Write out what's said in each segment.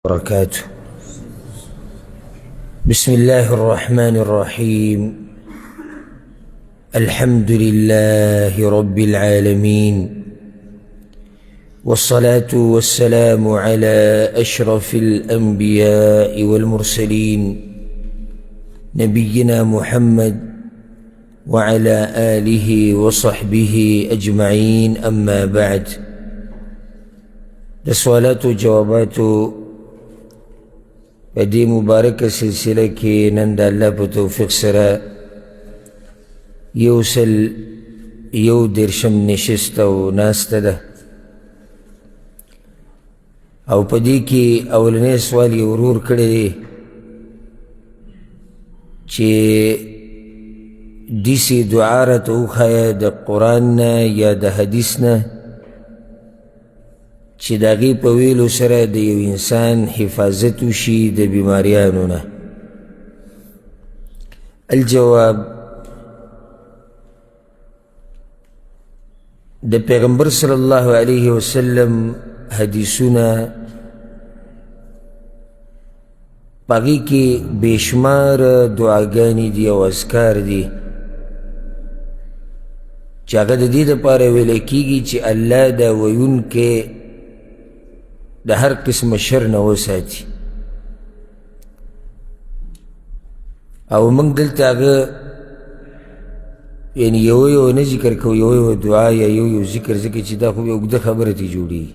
وبركاته. بسم الله الرحمن الرحيم. الحمد لله رب العالمين، والصلاة والسلام على أشرف الأنبياء والمرسلين نبينا محمد وعلى آله وصحبه أجمعين. أما بعد، سوالات و جوابات بدي مباركة سلسلة كي نند الله بتوفيق سرا يوصل يو درشم نشست و ناسته ده، او پدی کی اولنی سوال یورور کرده چه دیسی دعارت اوخایا ده قرآن یا ده حدیث نه چې داغی په ویلو سره د یو انسان حفاظت وشي د بیماریانو نه. الجواب: د پیغمبر صلی الله علیه وسلم حدیثونه پاگی کی بیشمار دعاگانی دی او اذکار دی چه اگه دا دی دا پاره ویلکیگی چه اللہ دا ویون کے دا هر قسم شر نوساتی. او منگ دلتا اگه یعنی یو نه ذکر کو، یو دعا یا یو ذکر چه دا خوب اگده خبرتی جوڑی،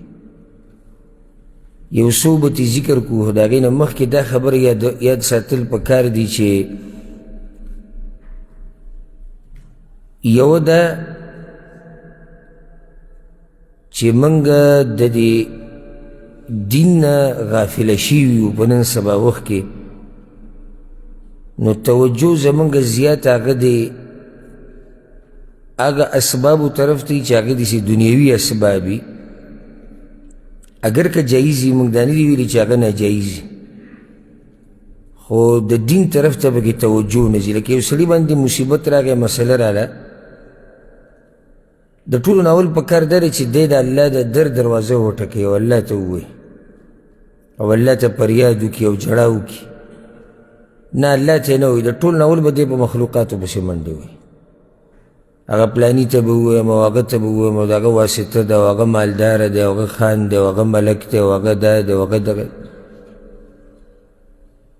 یو صوبتی ذکر کو دا غین مخ که دا خبر یاد ساتل پکار دی چه یو دا چه منگا دا دی دین غافل شیویو پنن سبا وقت که نو توجه زمانگا زیاد آگا دی آگا اسبابو طرف تی چه آگا دیسی دنیاوی اسبابی اگر که جائزی منگدانی دیویلی چه آگا نا جائزی خو دا دین طرف تا بکی توجه نزی. لکه یو سلی باندی مصیبت را گیا مسئله را لا دا طول ناول پکار داره چه دی دا اللہ دا در دروازه ہوتکی او اللہ تا ہوئے او اللہ تا پریادو کی او جڑاو کی نا اللہ تا نوی. دا طول ناول با دی پا مخلوقاتو بسی منده ہوئی، اگا پلانی تا بہوئے مو اگا تا بہوئے مو دا اگا واسطه دا اگا مالدار دا اگا خان دا اگا ملک دا اگا دا دا اگا دا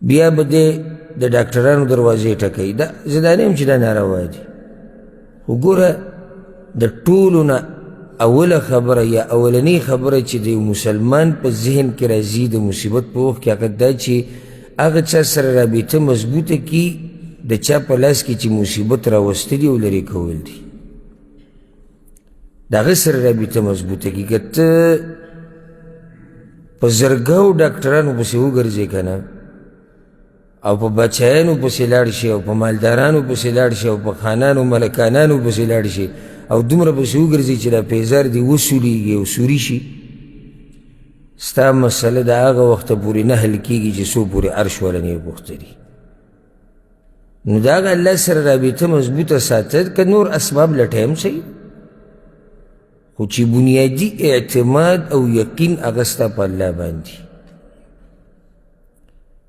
بیا با دی دا ڈاکٹرانو دروازه ٹکی. دا زدانیم چی دا ناروا دی. خو گورا دا طولنا اول خبره یا اولنی خبره چی دا مسلمان پا ذہن کی رازی دا مصیبت پا وقت کیا قد دا چی آگا چا سر رابطه مضبوطه کی دا چا پلاس کی چی مصیبت را وستدی و لری کول دی. دا آگا سر رابطه مضبوطه کی کت پا زرگاو ڈاکٹرانو پسی ہو گرزے کنا او پا بچایانو پسی لارشی او پا مالدارانو پسی لارشی او پا خانانو ملکانانو پسی لارشی او دمرا پسی ہو گرزے چی دا پیزار دی وصولی گی او سوری شی ستا مسئلہ دا آگا وقت پوری نحل کی گی چی سو پوری عرش والنی بختری. نو دا آگا اللہ سر رابطہ مضبوطہ ساتت که نور اسباب لٹھیم سی خو چی بنیادی اعتماد او یقین اغسطا پا اللہ باندی.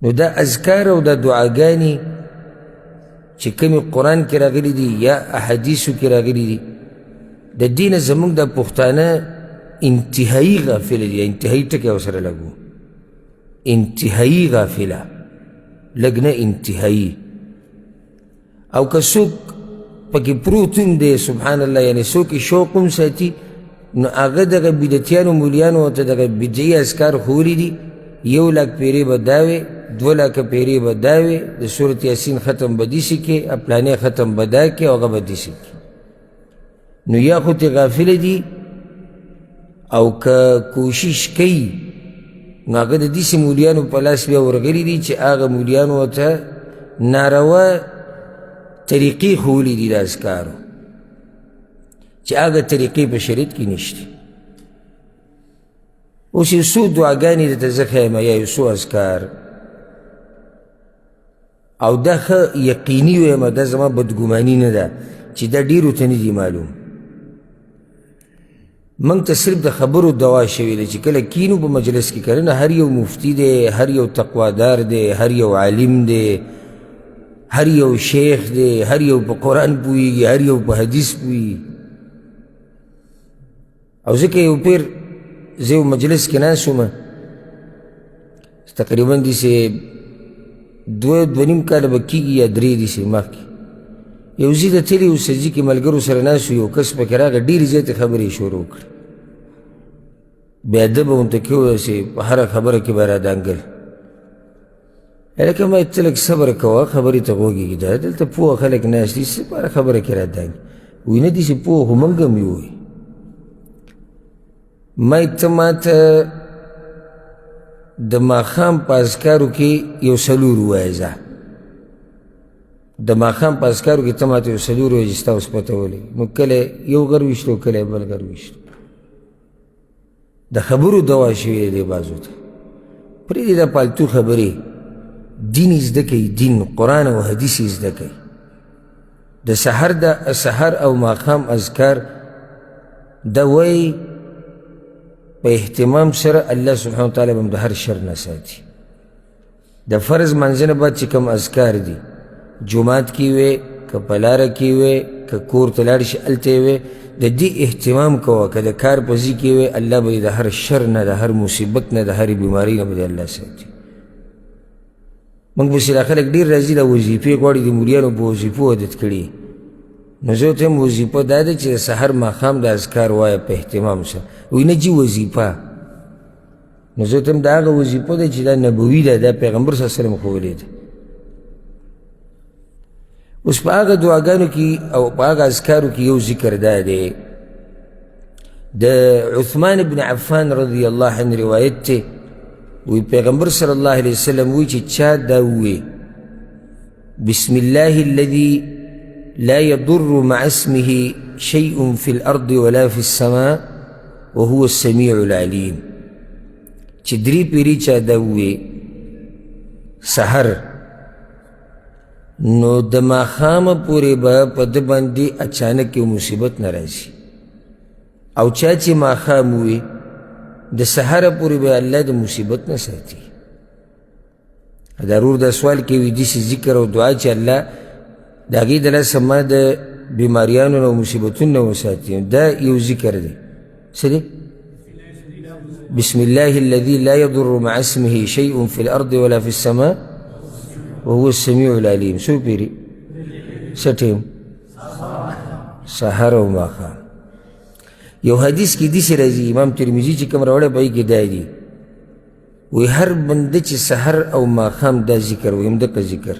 نو دا اذکار او دا دعاگانی چی کمی قرآن کی راگلی دی یا احادیثو کی راگلی دی دا دین زمان دا پختانا انتہائی غافل دی. انتہائی تکی او سر لگو انتہائی غافلہ لگنا انتہائی او که سوک پاکی پروتون دے سبحان اللہ یعنی سوکی شوقم ساتی نو آگا دا بدتیانو مولیانو تا دا بدعی اذکار خوری دی یو لاک پیری با داوے دو لاک پیری با داوے دا سورت یاسین ختم با دیسی کے اپلانے ختم با دا کے اوگا با دیسی کے. نو یا خود غافل دی او که کوشش کئی نو آگا دا دیسی مولیانو پلاس بیا ورگلی دی چه آگا مولیانو تا ناروا طریقی خولی دی دا اذکارو چه آگا طریقی پا شریط کی نشتی. اسی سو دعاگانی دا تزخیم یا سو اذکار او دا خا یقینی ویما دا زمان بدگمانی ندا چی دا دیرو تنی دی معلوم. منگ تا صرف دا خبرو دوا شوی دی چی کل کینو با مجلس کی کرن هر یو مفتی دی، هر یو تقوادار دی، هر یو عالم دی، هر یو شیخ دی، هر یو پا قرآن پویگی، هر یو پا حدیث پویگی. او ذکر یو پیر زیو مجلس کی ناسو ما تقریباً دیسے دو نیم کال بکیگی یا دری دیسے ماہ کی یو زیده تیلی و سجی کی ملگرو سر ناسو یو کس پا کراغ دیر زیت خبری شروع کر بیادب انتا کیو ایسے هر خبر کی بارا دانگل لیکن ما اتلک صبر کوا خبری تا گوگی کی دا دلتا پوه خلق ناس دیسے بارا خبر کی را دانگل وینا دیسے پوه خو منگم یوی ما اتماتا د ماخام پاسکارو کی یو سلور وایزا د ماخام پاسکارو کی تماتا یو سلور وایجستا اس پتا ہولی نو کلے یو غروشتو کلے بل غروشتو د خبرو دوا شوی دی بازو تا پریدی دا پالتو خبری دین ازدکی دین قرآن و حدیث ازدکی د سحر او ماخام اذکار دا وی پا احتمام سر اللہ سبحانہ وتعالی بم دا ہر شر نساتی دا فرض منزن بعد چکم اذکار دی جماعت کیوے که پلار کیوے که کور تلارش التیوے دا دی احتمام کوا که دا کار پزی کیوے اللہ با دا ہر شر نا دا ہر مصیبت نا دا ہر بیماری نا با اللہ ساتی منگ بسیلا خلق دیر رازی دا وزیفی کواری دی موریانو با وزیفو عدد کری نزو تیم وزیفا داده چه سحر ماخام دا اذکار وایا پا احتمام سا وینا جی وزیفا نزو تیم دا آغا وزیفا دا چه دا نبوی دا پیغمبر صلی اللہ علیہ وسلم خولی دا اس پا آغا دعاگانو کی او پا آغا اذکارو کی یو ذکر داده دا عثمان بن عفان رضی اللہ عنہ روایت تے وی پیغمبر صلی اللہ علیہ وسلم وی چه چا دا وی بسم اللہ الذي لا يضر مع اسمه شيء في الأرض ولا في السماء وهو السميع العليم چه دری پیری چا دووی سحر نو دما خام پوری با پد باندی اچانک مصیبت نرازی او چا چه ما خاموی د سحر پوری با اللہ د مصیبت نساتی ضرور دا سوال کیوی دیسی ذکر و دعا چه اللہ دا غید اللہ سما دا بیماریانو و مصیبتون و ساتیون دا یو ذکر دی سلی بسم الله الذي لا يضر مع اسمه شيء في الأرض ولا في السماء وهو السميع العليم سو پیری سٹیم سحر و ماخام یو حدیث کی دیسی رازی امام ترمیزی چی کم روڑے بائی کی دائی دی وی ہر بندے چی سحر او ماخام دا ذکر ویم دقا ذکر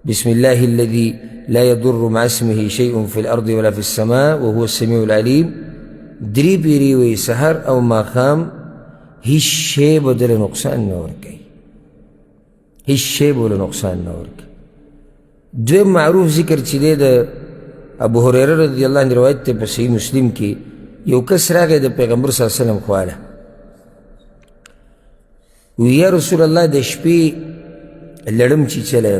بسم الله الذي لا يضر مع اسمه شيء في الأرض ولا في السماء وهو السميع العليم دری پیری وی سحر او ماخام هیچ شے بدل نقصان نور کئی هیچ شے بدل نقصان نور کئی دو معروف ذکر چلے دا ابو حریرہ رضی اللہ عنہ روایت تے پر صحیح مسلم کی یو کس راگے دا پیغمبر صلی اللہ علیہ وسلم خوالا وی یا رسول اللہ دا شپی لڑم چی چلے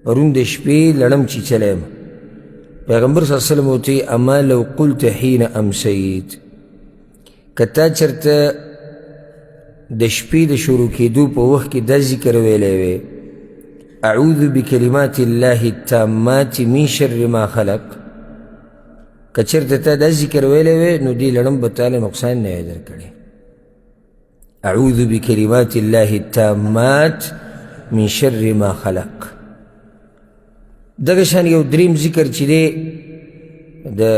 ورون دا شپی لڑم چی چلے پیغمبر صلی اللہ علیہ وسلم ہوتی اما لو قلت حین امسید کتا چرتا دا شپی دا شروع کی دو پا وقت کی دا ذکر ویلے وے اعوذ بکلمات اللہ التامات من شر ما خلق کچرتا تا دا ذکر ویلے وے نو دی لڑم بطال نقصان نہیں در کرے اعوذ بکلمات اللہ التامات من شر ما خلق دغشان یو دریم ذکر چی دے دا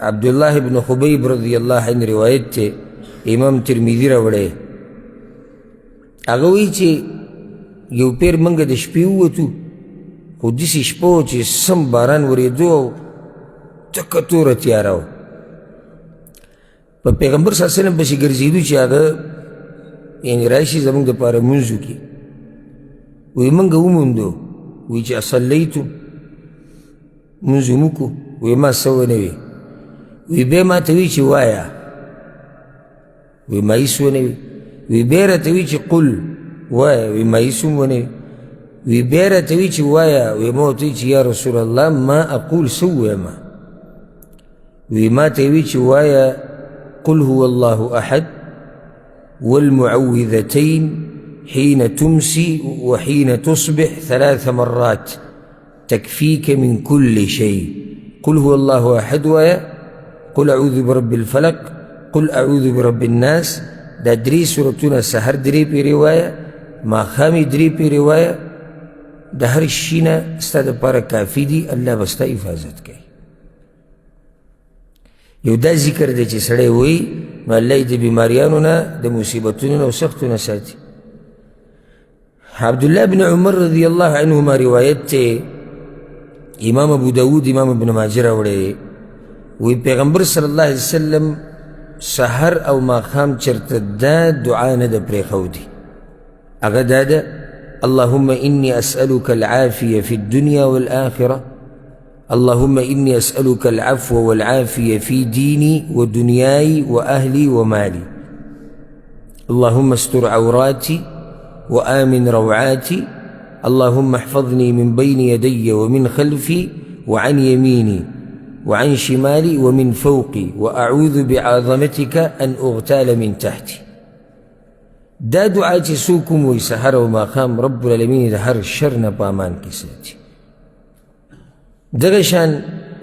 عبداللہ بن خبیب رضی اللہ عنہ روایت تے امام ترمیدی روڑے اگوی چی یو پیر منگا دا شپی ہوتو خود دیسی شپو چی سم باران وریدو تکتو رتیاراو پا پیغمبر صلی اللہ علیہ وسلم بسی گرزیدو چی آگا یعنی رائشی زمان دا پارا منزو کی وی منگا ومندو وی چی اصلیتو منزو مکو وی ما سوى نوی وی بے ما توی چی وایا وی ما ایسو نوی وی بیر توی چی قل وایا وی ما ایسو نوی وی بیر توی چی وایا وی ما توی چی یا رسول اللہ ما اقول سوى ما وی ما ته وی چې وایا قل هو الله احد والمعوذتين حين تمسي وحين تصبح 3 مرات تكفيك من كل شيء. قل هو الله احد وایا، قل اعوذ برب الفلق، قل اعوذ برب الناس. دا 3 سورتونه سحر 3 پیری وایا، ماښام 3 پیری وایا. د هر شي نه ستا دپاره کافي دي، الله به ستا حفاظت کوي. یو دا ذکر دی چې سړی وایي نو الله یې د بیماریانو نه، د مصیبتونو نه او سختو نه ساتي. عبدالله بن عمر رضی الله عنهما روایت ته امام ابو داود امام ابن ماجه راوړی، وی پیغمبر صلی الله علیه وسلم سحر او ماښام چرته دا دعا نه ده پرېښودي، هغه دا ده: اللهم إني أسألك العافية في الدنيا والآخرة، اللهم إني أسألك العفو والعافية في ديني ودنياي وأهلي ومالي، اللهم استر عوراتي وآمن روعاتي، اللهم احفظني من بين يدي ومن خلفي وعن يميني وعن شمالي ومن فوقي، وأعوذ بعظمتك أن أغتال من تحتي. دا دعا چې څوک وایي سحر او ماښام، رب العالمین د هر شر نه په امان کې ساتي. دغه شان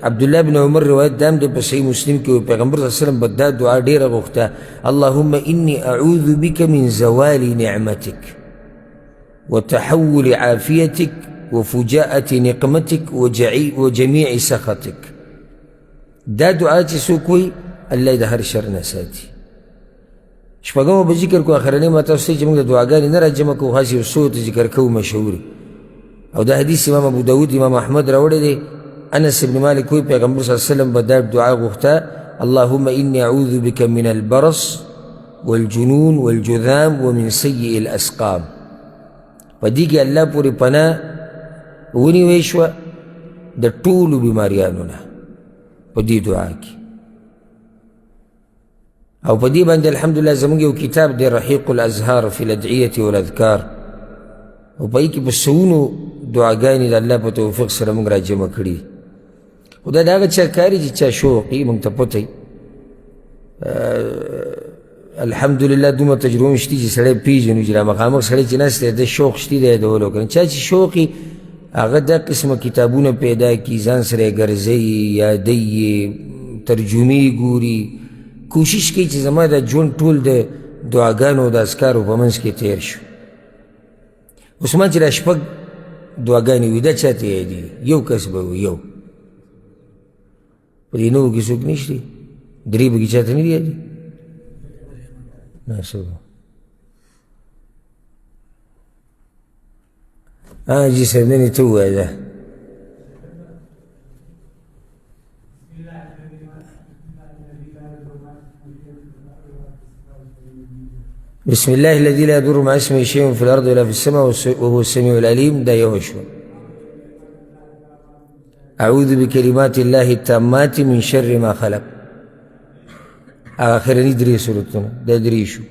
عبدالله بن عمر روایت دام دی په صحیح مسلم کې، پیغمبر صلی الله علیه وسلم به دا دعا ډېره غوښته: اللهم إني أعوذ بك من زوال نعمتك وتحول عافيتك وفجاءة نقمتك وجميع سخطك. دا دعا چې څوک وایي الله یې د هر شر نه ساتي. شپږمه به ذکر کو، اخرنۍ ما تاسو ته چې موږ د دعاګانې نه راجمع کوو، خاص یو څو ته ذکر کوو مشهورې. او دا حدیث امام ابو داود امام احمد راوړی دی. انس ابن مالک وایي پیغمبر صلی الله علیه وسلم به دا دعا غوښته: اللهم إني أعوذ بك من البرص والجنون والجذام ومن سيء الأسقام. په دې کې الله پورې پناه ونیوی شوه د ټولو بیماریانو نه په دې دعا کې. او په دې باندې الحمدلله زموږ یو کتاب دی رحیق الازهار فی الادعیة والاذکار، او په کې په سوونو دعاګانې د الله په توفیق سره موږ راجمع کړي. خو دا د هغه چا کار دی چې چا شوق وي، موږ ته پته وي. الحمدلله دومره تجربه مې شته چې سړی پېژنو چې را مخامخ سړی چې ناست دی د شوق شته دی یادولو که نه. چا چې شوق وي هغه دا قسمه کتابونه پیدا کړي، ځان سره یې ګرځوي، یادوي یې، ترجمې ګوري، کوشش کوي چې زما دا ژوند ټول د دعاګانو او د اذکارو په منځ کې تېر شو. اوس ما چې را شپږ دعاګانې وي دا چا ته یادېږي؟ یو کس به وي، یو په دې نوو کې څوک نشته، 3 به کې چا ته نه دي یادېږي؟ نه څوک جی صاحب نن یې ته ووایه ده. بسم الله الذي لا يضر مع اسمه شيء في الأرض ولا في السماء وهو السميع العليم. دا يوشو. أعوذ بكلمات الله التامات من شر ما خلق. آخرني 3 سورتنا دا 3 شو.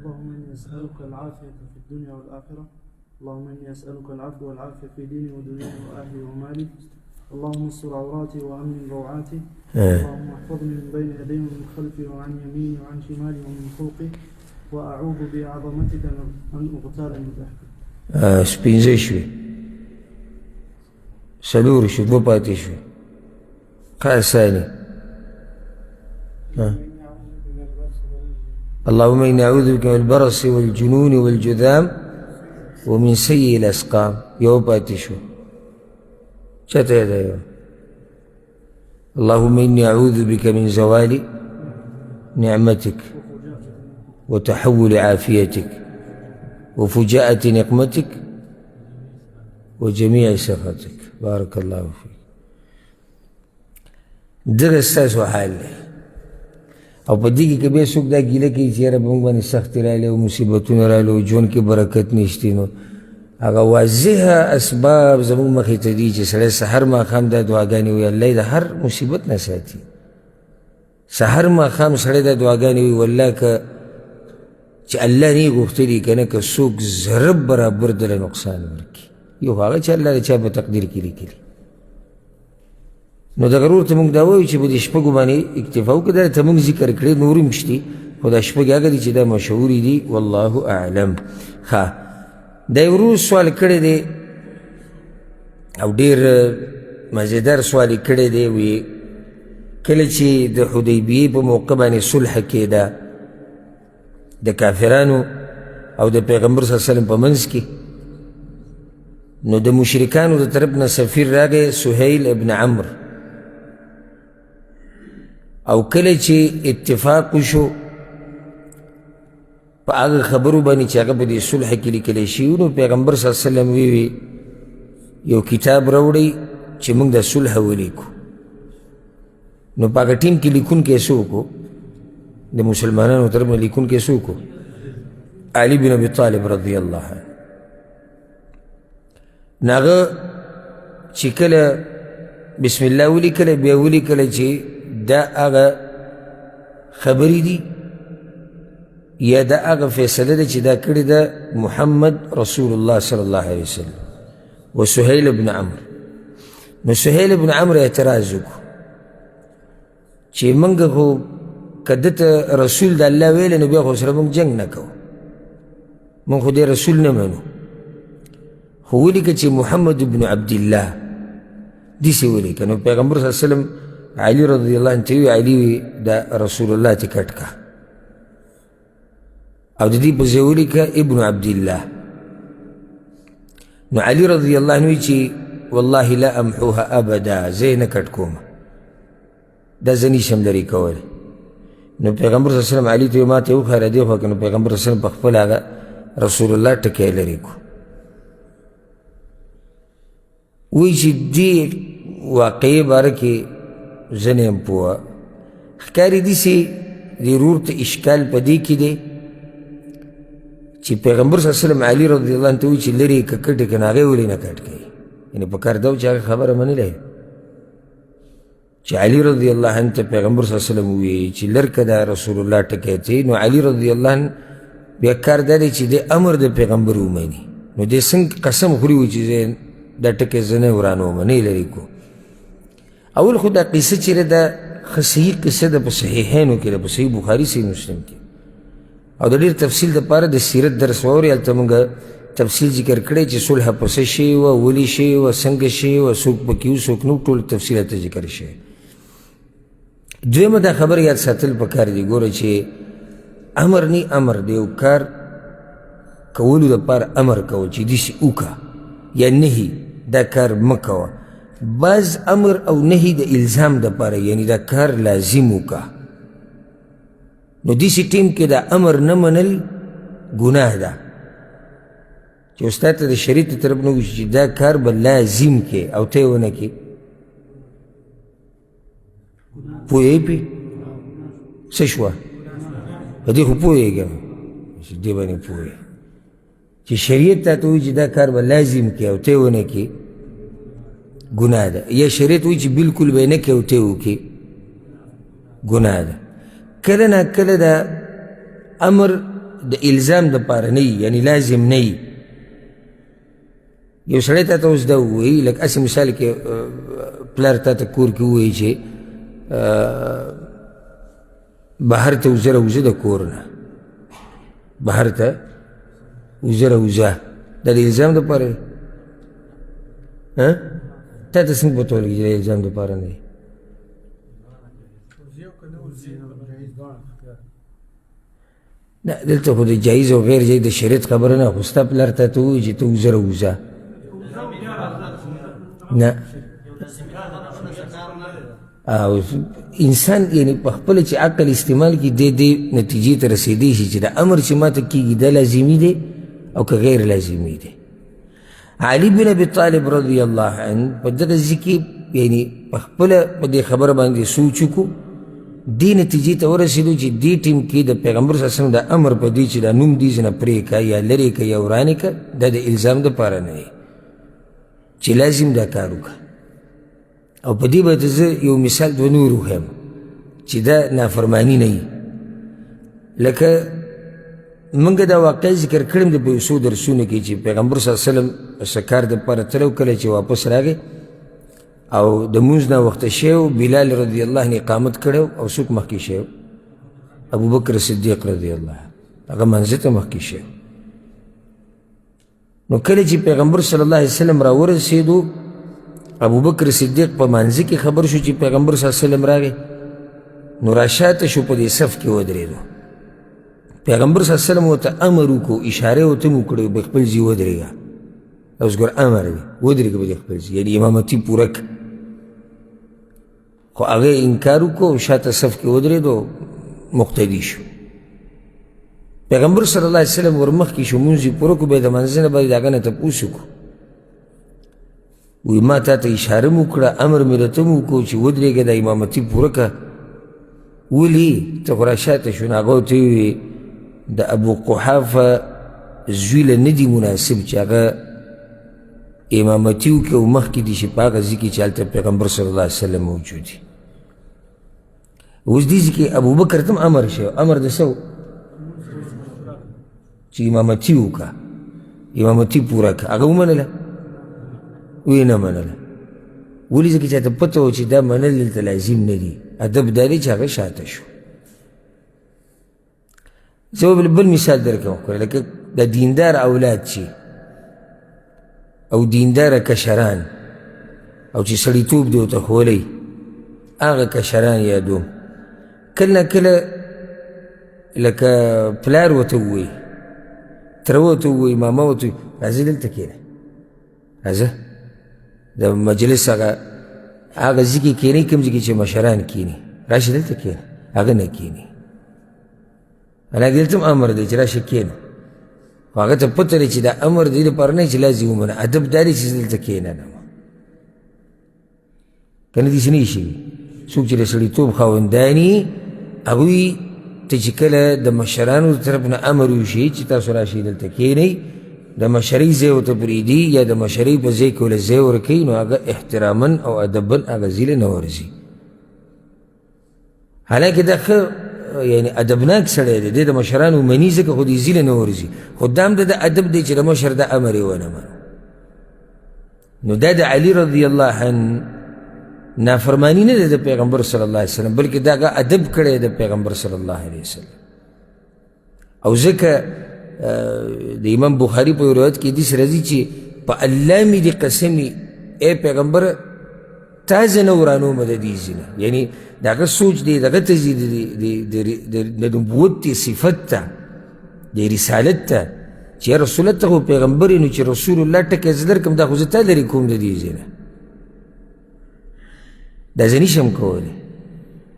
اللهم إني أسألك العافية في الدنيا والآخرة، اللهم إني أسألك العفو والعافية في ديني ودنياي وأهلي ومالي، اللهم استر عوراتي وأمن روعاتي، اللهم احفظني من بين يدي ومن خلفي وعن يميني وعن شمالي ومن فوقي، وأعوذ بعظمتك أن أغتال من تحتي. سپینځه شوې، څلور شو، 2 پاتې شوې. قال ثاني اللهم إني أعوذ بك من البرص والجنون والجذام ومن سيء الأسقام. یو پاتې شو، چته ده یو. اللهم إني أعوذ بك من زوال نعمتك وتحول عافيتك وفجاءة نقمتك وجميع سخطك. بارك الله فيك. دغه ستاسو حال دی. او په دې کې که بیا څوک دا ګیله کوي چې یاره به موږ باندې سختې راغلې او مصیبتونه راغلې او ژوند کې برکت نشتی، نو هغه واضحه اسباب زموږ مخې ته دي چې سړی سحر ماښام دا دعاګانې وایي، الله یې د هر مصیبت نه ساتي. سحر ماښام سړی دا دعاګانې وایي، والله که چې الله نه یې غوښتلي که نه، که څوک ضرب برابر دله نقصان ورکړي، یو هغه چې الله د چا په تقدیر کې لیکلي. نو دغه ورور ته موږ دا وایو چې په دې شپږو باندې اکتفا وکړه دا ته موږ ذکر کړی نور هم شتي خو دا شپږ هغه دي چې دا مشهورې دي والله اعلم. ښه دا یې ورور سوال کړی دی او ډېر مزیدار سوال یې کړی دی وی کله چې د حدیبیې په موقع باندې صلح کېده د کافرانو او د پیغمبر صلی الله علیه وسلم په منځ کې نو د مشرکانو د طرف نه سفیر راغی سهیل ابن عمرو او کله چې اتفاق وشو په هغه خبرو باندې چې هغه په دې صلح کې لیکلی شوي نو پیغمبر صلی الله علیه وسلم وی یو کتاب راوړئ چې موږ د صلح ولیکو. نو په هغه ټیم کې لیکونکی څوک و د مسلمانانو طرف نه لیکونکی څوک و علي بن ابي طالب رضی الله عنه. نو هغه چې کله بسم الله ولیکله بیا ولیکله چې دا هغه خبرې دي یا دا هغه فیصله ده چې دا کړې ده محمد رسول الله صلی الله علیه وسلم و سهیل ابن عمرو. نو سهیل ابن عمرو اعتراض وکړو چې موږ خو که ده ته رسول د الله ویلی نو بیا خو سره موږ جنګ نه کوو موږ خو دې رسول نه منو خو ولیکه چې محمد ابن عبدالله داسې ولیکه. نو پیغمبر صلی الله علیه وسلم علي رضی الله عنه ته وی علي دا رسول الله ته کټ کا او د دې په ځای ولیکه ابن عبدالله. نو علي رضی الله عنه وی چې والله لا امحوها ابدا زه یې نه کټ کوم دا زه نشم لرې کولی. نو پیغمبر صلی الله علیه وسلم علي ته ما ته وښایه دې خوا که نو پیغمبر صلی الله علیه وسلم په خپل هغه رسول الله ټکی لرې کو وی چې دې واقعې باره کې زه نه یم پوه ښکاري داسې دې ورور ته اشکال په دې کې دی چې پیغمبر صلی الله علیه وسلم علي رضی الله عنه ته وایي چې لرې که کټ یې که نو هغې ولې نه کټ کوي یعنې په کار دا و چې هغه خبره منلی چې علي رضی الله عنه ته پیغمبر صلی الله علیه وسلم ووایي چې لر که دا رسول الله ټکی ته نو علي رضی الله عنه بیا کار دا دی چې د امر د پیغمبر ومني نو دې څنګه قسم خوري وي چې زه دا ټکی زه نه ورانوم نه یې لرې کو. اول خو دا قصه چې ده ښه صحیح قصه ده په صحیحینو کې ده په صحیح بخاري صحیح مسلم کې او د ډېر تفصیل دپاره د سیرت درس واورئ هلته موږ تفصیل ذکر کړی چې صلح په څه شوې وه ولې شوې وه څنګه شوې وه څوک پکې و څوک نه و ټول تفصیل هلته ذکر شوی. دویمه دا خبر یاد ساتل پکار دی ګوره چې امر نی امر دی یو کار کولو دپاره امر کوه چې داسې وکړه یا نهي دا کار مه کوه. بعض امر او نهي د الزام دپاره یعنی دا کار لازم وکړه نو داسې ټیم کې دا امر نه منل ګناه ده چې استاد ته د شریعت د طرف نه وشي چې دا کار به لازم کې او ته یې ونه کې پوهیږې پې څه شوه په دې خو پوهېږم چې دې باندې پوهېږې چې شریعت تا ته وایي چې دا کار به لازم کې او ته یې ونه کې ګناه ده یا شریعت وایي چې بلکل به یې نه کې او ته یې وکړې ګناه ده. کله نا کله دا امر د الزام دپاره نه وي یعنی لازم نه وي. یو سړی تا ته اوس دا ووایي لکه هسې مثال کې پلار تا ته کور کې ووایي چې بهر ته وزه راوځه د کور نه بهر ته وزه راوځه دا د الزام دپاره دی تا ته څنګه پته ولګي چې د الزام دپاره نه دی نه دلته خو د جایز او غیر جایز د شریعت خبره نه خو ستا پلار تا ته ووایي چې ته وزه راوځه نه او انسان یعنی په خپله چې عقل استعمال کړي دې نتیجې ته رسېدی شي چې د امر چې ماته کېږي دا لازمي دی او که غیر لازمي دی. علي بن ابي طالب رضی الله عنه په دغه ځای کې یعنی په خپله په دې خبره باندې سوچ وکړو دې نتیجې ته ورسېدو چې دې ټیم کې د پیغمبر صلی الله علیه وسلم د امر په دې چې دا نوم دې ځنه پرې کړه یا لرې کړه یا ورانې کړه دا د الزام دپاره نه دی چې لازم دا کار وکړه. او په دې به زه یو مثال دوه نور وښیم چې دا نافرماني نه وي. لکه موږ دا واقع ذکر کړم د په یو څو درسونو کې چې پیغمبر صلی الله علیه وسلم څه کار دپاره تللی کله چې واپس راغی او د مونځ نه وخته شوی بلال رضی الله عنه اقامت کړی او څوک مخکې شوی ابوبکر صدیق رضی الله هغه منځ ته مخکې شوی نو کله چې پیغمبر صلی الله علیه وسلم راورسېدو ابوبکر صدیق په منځ کې خبر شو چې پیغمبر صلی الله علیه وسلم راغی نو راشاته شو په دې صف کې ودرېدو پیغمبر صلی الله علیه وسلم ورته امر وکړو اشارې ورته مو کړې په خپل ځای ودرېږه اوس ګور امر دی ودرېږه په دې خپل ځای یعنې امامتي پوره کړه خو هغه انکار وکړو شاته صف کې ودرېدو مقتدي شو پیغمبر صلی الله علیه وسلم ورمخکې شو مونځ یې پوره کړو بیا د منځ نه باندې د هغه نه تپوس وکړو وی ما تا ته اشاره مو کړه امر مې راته مو وکړو چې ودرېږه د امامتي پوره کړه ولې ته خو راشاته شو نو هغه ورته وویې د ابو قحافه زوی له نه دي مناسب چې هغه امامتي وکړي او مخکې دي چې په هغه ځای کې چې هلته پیغمبر صلی الله علیه وسلم موجود وي اوس دې ځای کې ابوبکر ته هم امر شوی امر د څه چې امامتي وکړه امامتي پوره کړه هغه ومنله وی نه منله ولې ځکه چې هلته پته و چې دا منل دلته لازم نه دي ادب دا دی چې هغه شاته شو زه به بل مثال درکوم لکه د دیندار اولاد چې او دینداره کشران او چې سړیتوب دی ورته ښولی هغه کشران یادوم کله نه کله لکه پلار ورته ووایي تره ورته ووایي ماما ورته ووایي راځه دلته کښېنه راځه د مجلس هغه ځای کې کښېنئ کوم ځای کې چې مشران کښېني راشه دلته کښېنه هغه نه کښېني حالانکه دلته هم امر دی چې راشه کښېنه خو هغه ته پته دی چې دا امر دی دپاره نه چې لازم ومنه ادب دا دی چې دلته کښېنه که نه داسې نه وي شوي څوک چې د سړیتوب خاوندان یي هغوی ته چې کله د مشرانو د طرف نه امر وشي چې تاسو راشئ دلته کښېنئ د مشرۍ ځای ورته پرېږدي یا د مشرۍ په ځای کې ورله ځای ورکوي نو هغه احتراما او ادبا هغه ځای له نه ورځي حالانکه دا ښه یعنی ادبناک سړی دی دی د مشرانو مني ځکه خو دې ځای له نه ورځي خو دا هم د ادب دی چې د مشر د امر یې ونه منو نو دا د علي رضی الله عنه نافرمانی نه ده د پیغمبر صلی الله علیه وسلم بلکې دا هغه ادب کړی د پیغمبر صلی الله علیه وسلم او ځکه د امام بخاري په روایت کې حدیث راځي چې په الله مې دې قسمي ای پیغمبر تا زه نه ورانومه د دې ځای نه یعنې د هغه سوچ دی دغه ته ځي د نبوت دی صفت ته د رسالت ته چې یا رسولت ته خو پیغمبر یې نو چې رسول الله ټکی زه درکړم دا خو زه تا لرې کوم د دې ځای نه دا زه نشم کولی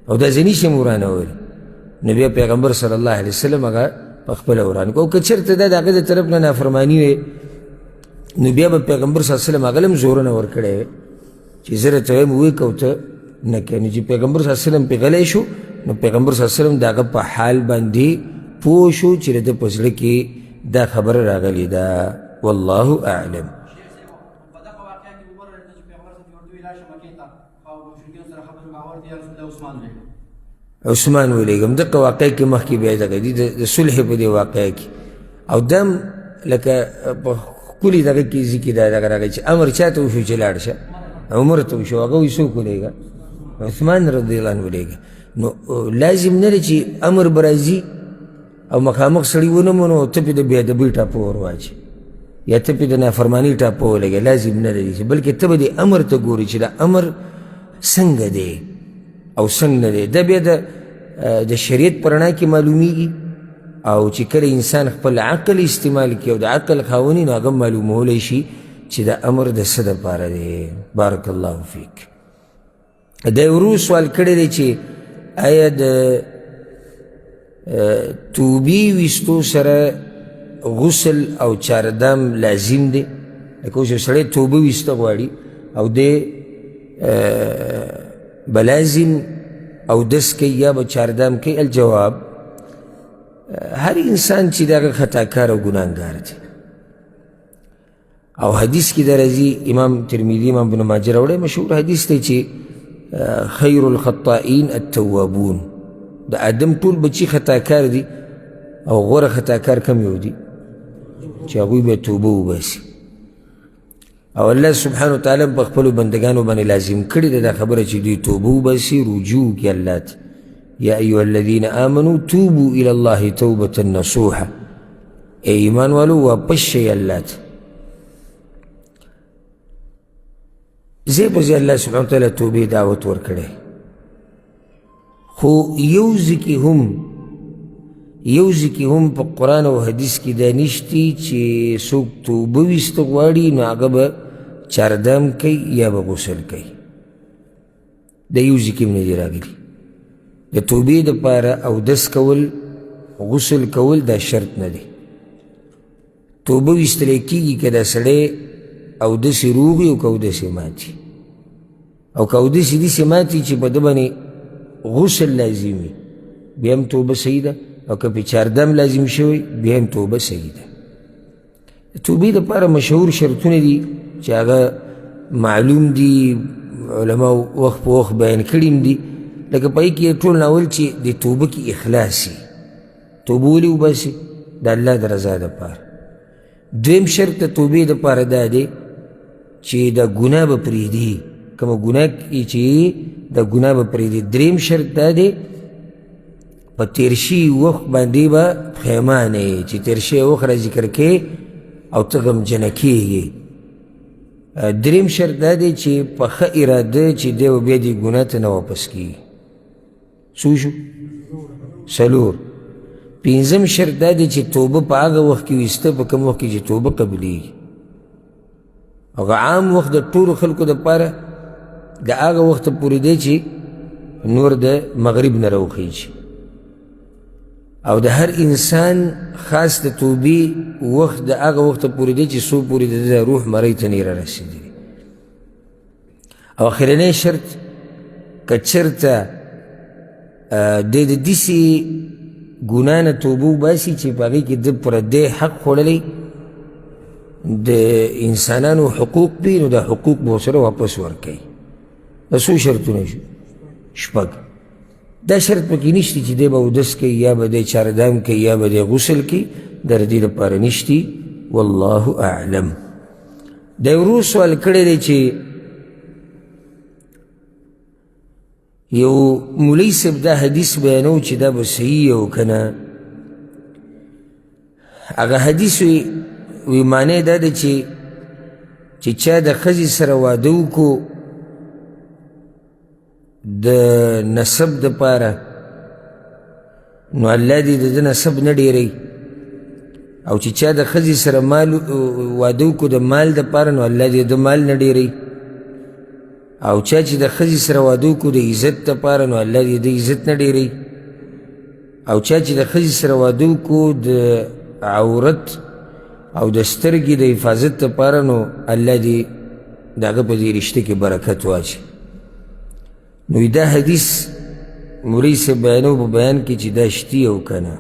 او دا زه نشم ورانولی نو بیا پیغمبر صلی الله علیه وسلم هغه په خپله وران کړو او که چېرته دا د هغه د طرف نه نافرماني وې نو بیا به پیغمبر صلی الله علیه وسلم هغه له هم زورونه ورکړی وې چې زه راته وایم ووایې که ته نه کوې نو چې پیغمبر صلی الله علیه وسلم پې غلی شو نو پیغمبر صلی الله علیه وسلم د هغه په حال باندې پوه شو چې د ده په زړه کې دا خبره راغلې ده والله اعلم عثمان ولیږم دغه واقع کې مخکې بیا دغه دي د صلح په دې واقع کې او دا هم لکه په ښکلي دغه کې ذکر دا دغه راغی چې امر چا ته وشو چې لاړ شه عمر ته وشو هغه وایي څوک ولیږه عثمان رضی الله عنه ولیږه نو لازم نه دی چې امر به راځي او مخامخ سړي ونه منو ته پې د بېادبۍ ټاپه ور واچي یا ته پې د نافرمانۍ ټاپه ولګې لازم نه دی بلکې ته به دې امر ته ګوري چې دا امر څنګه دی او څنګه نه دی دا بیا د شریعت په رڼا کې معلومیږي او چې کله انسان خپل عقل استعمال کړي او د عقل خاوني نو هغه معلومولی شي چې دا امر د څه دپاره دی بارک الله فیک دا یې ورو سوال کړی دی چې آیا د توبې ویستو سره غسل او چاردام لازم دی لکه اوس یو سړی توبه ویسته غواړي او دی بلازم او دس کوي یا به چاردام کوي الجواب هر انسان چې د هغه خطاکار او ګناهګار دی او حدیث کې دا راځي امام ترمذي امام ابن ماجه راوړی مشهور حدیث دی چې خیر الخطائین التوابون د آدم ټول بچي خطاکار دي او غوره خطاکار کم یو دي چې هغوی به توبه وباسي او الله سبحانه وتعالی په خپلو بندگانو باندې لازم کړي ده دا خبره چې دوی توبه وباسي رجوع وکړي الله ته یا ایها الذین آمنوا توبوا الی الله توبة نصوحا ای ایمان والو واپس شئ الله ته ځای په ځای الله سبحانه وتعالی توبې دعوت ورکړی خو یو ځکې هم په قرآن او حدیث کې دا نشتی چې څوک توبه ویسته غواړي نو هغه به چاردام کوي یا به غسل کوي دا یو ځکې هم نه دي راغلي د توبې دپاره اودس کول غسل کول دا شرط نه دی توبه ویستلی کېږي که دا سړی اودسې روغ وي او که اودسې ماتي او که اودسې داسې ماتي چې په ده باندې غسل لازم وي بیا هم توبه صحیح ده او که پې چاردم لازم شوی بیا هم توبه صحیح ده د توبې دپاره مشهور شرطونه دي چې هغه معلوم دي علماو وخت په وخت بیان کړي هم دي لکه په کې ټول ناول چې د توبه کې اخلاص وي توبه ولې وباسي د الله د رضا دپاره دویم شرط د توبې دپاره دا دی چې د ګناه به پرېږدي کومه ګناه چې د ګناه به پرېږدي دریم شرط دا دی په تېر شوي وخت باندې به پښیمانه یې چې تېر شوی وخت را ذکر کوې او ته غمجنه کېږي دریم شرط دا دی چې په ښه اراده چې دی به بیا دې ګناه ته نه واپس کېږي څو شو څلور پنځم شرط دا دی چې توبه په هغه وخت کې ویسته په کوم وخت کې چې توبه قبلیږي هغه عام وخت د ټولو خلکو دپاره د هغه وخته پورې دی چې نور د مغرب نه راوخیږي او د هر انسان خاص د توبې وخت د هغه وخته پورې دی چې څو پورې د روح مرۍ ته نه رارسېدلي او اخرنی شرط که چېرته دی د داسې ګناه نه توبه وباسي چې په هغې کې ده پردی حق خوړلی د انسانانو حقوق وي نو دا حقوق به ورسره واپس ورکوي دا څو شرطونه شو شپږ دا شرط پکې نشتی چې دی به اودس کوي یا به دی چاردام کوي یا به دی غسل کوي دا د دې لپاره نشتی والله اعلم دا ورو سوال کړی دی چې یو مولوي صاحب دا حدیث بیانو چې دا به صحیح او که نه هغه حدیث وی معنی دا ده چې چا د ښځې سره واده وکړو د نسب دپاره نو الله دې د ده نسب نه ډېروي او چې چا د ښځې سره مال واده وکړو د مال دپاره نو الله دې د مال نه ډېروي او چا چې د ښځې سره واده وکړو د عزت دپاره نو الله دې د عزت نه ډېروي او چا چې د ښځې سره واده وکړو د عورت او د سترګې د حفاظت دپاره نو الله دې د هغه په دې رشته کې برکت واچي نو دا حدیث مولوي صاحب بیانو په بیان کې چې دا شتي او که نه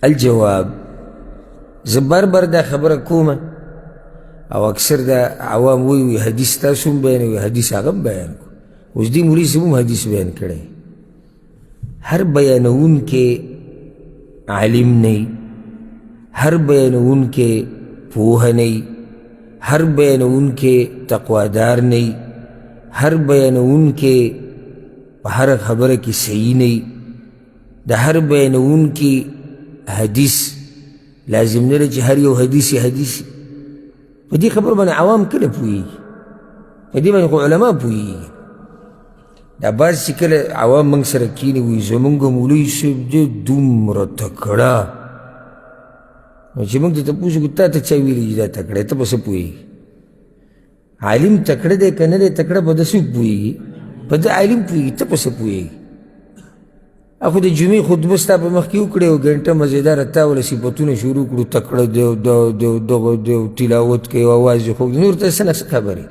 الجواب زه بار دا خبره کومه او اکثر دا عوام وی حدیث تاسو هم بیانوي حدیث هغه هم بیان کو اوس دې مولوي صاحب هم حدیث بیان کړی هر بیانونکی عالم نه هر بیانونکی پوه نه هر بیانونکی تقوادار نه هر بیانونکی په هر خبره کې صحیح نه د هر بیانونکی حدیث لازم نه چې هر یو حدیث په دې خبر باندې عوام کله پوهېږي په دې باندې خو علما پوهېږي دا بعض چې کله عوام موږ سره کښېني وایي زمونږ مولوي صاحب دی دومره تکړه نو چې موږ ته تپوس وکړو تا ته چا ویلي چې دا تکړه ته به څه پوهېږي عالم تکړه دی که نه دی تکړه په ده څوک پوهېږي په ده عالم پوهېږي ته په څه پوهېږي خو د جمعې خطبه ستا په مخ کې وکړې او ګنټه مزېداره تا وله صفتونه شروع کړو تکړه دی او دغه دی او تلاوت کوي او اواز یې خوږ دی نور ته څه نه خبرې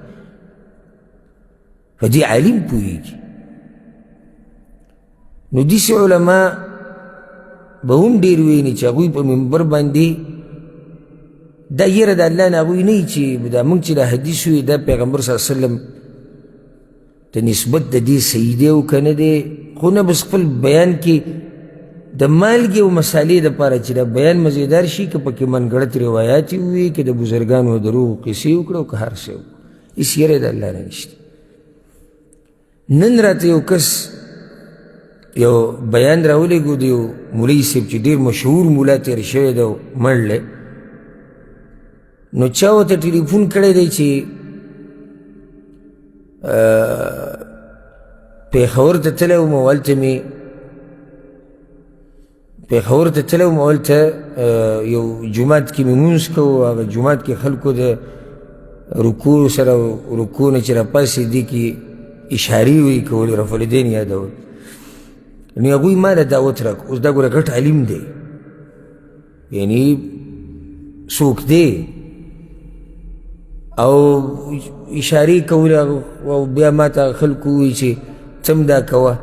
په دې عالم پوهېږي نو داسې علما به هم ډېر ویني چې هغوی په منبر باندې دا یره د الله نه هغوی نه وي چې دا موږ چې دا حدیث وي دا پیغمبر صلی الله علیه وسلم ته نسبت د دې صحیح دی او که نه دی خو نه بس خپل بیان کې د مالګې او مسالې دپاره چې د بیان مزیدار شي که پکې منګړت روایات وي که د بزرګانو دروغو قصې وکړه او که هر څه وکړه هېڅ یری د الله نه نشته نن راته یو کس یو بیان راولېږو د یو مولوي صاحب چې ډېر مشهور مولا تېر شوی دی مړ نو چا ورته ټلیفون کړی دی چې پېښور ته تللی وم او هلته مې پېښور ته تللی وم او هلته یو جومات کې مې لمونځ کوو هغه جومات کې خلکو د رکوع سره رکوع نه چې راپاسې دې کې اشارې وی کولې رفع الیدین یادول نو هغوی ما له دعوت راکړو اوس دا ګوره غټ عالم دی یعنی څوک دی او اشارې کولې او بیا ما ته خلکو ووایي چې څه هم دا کوه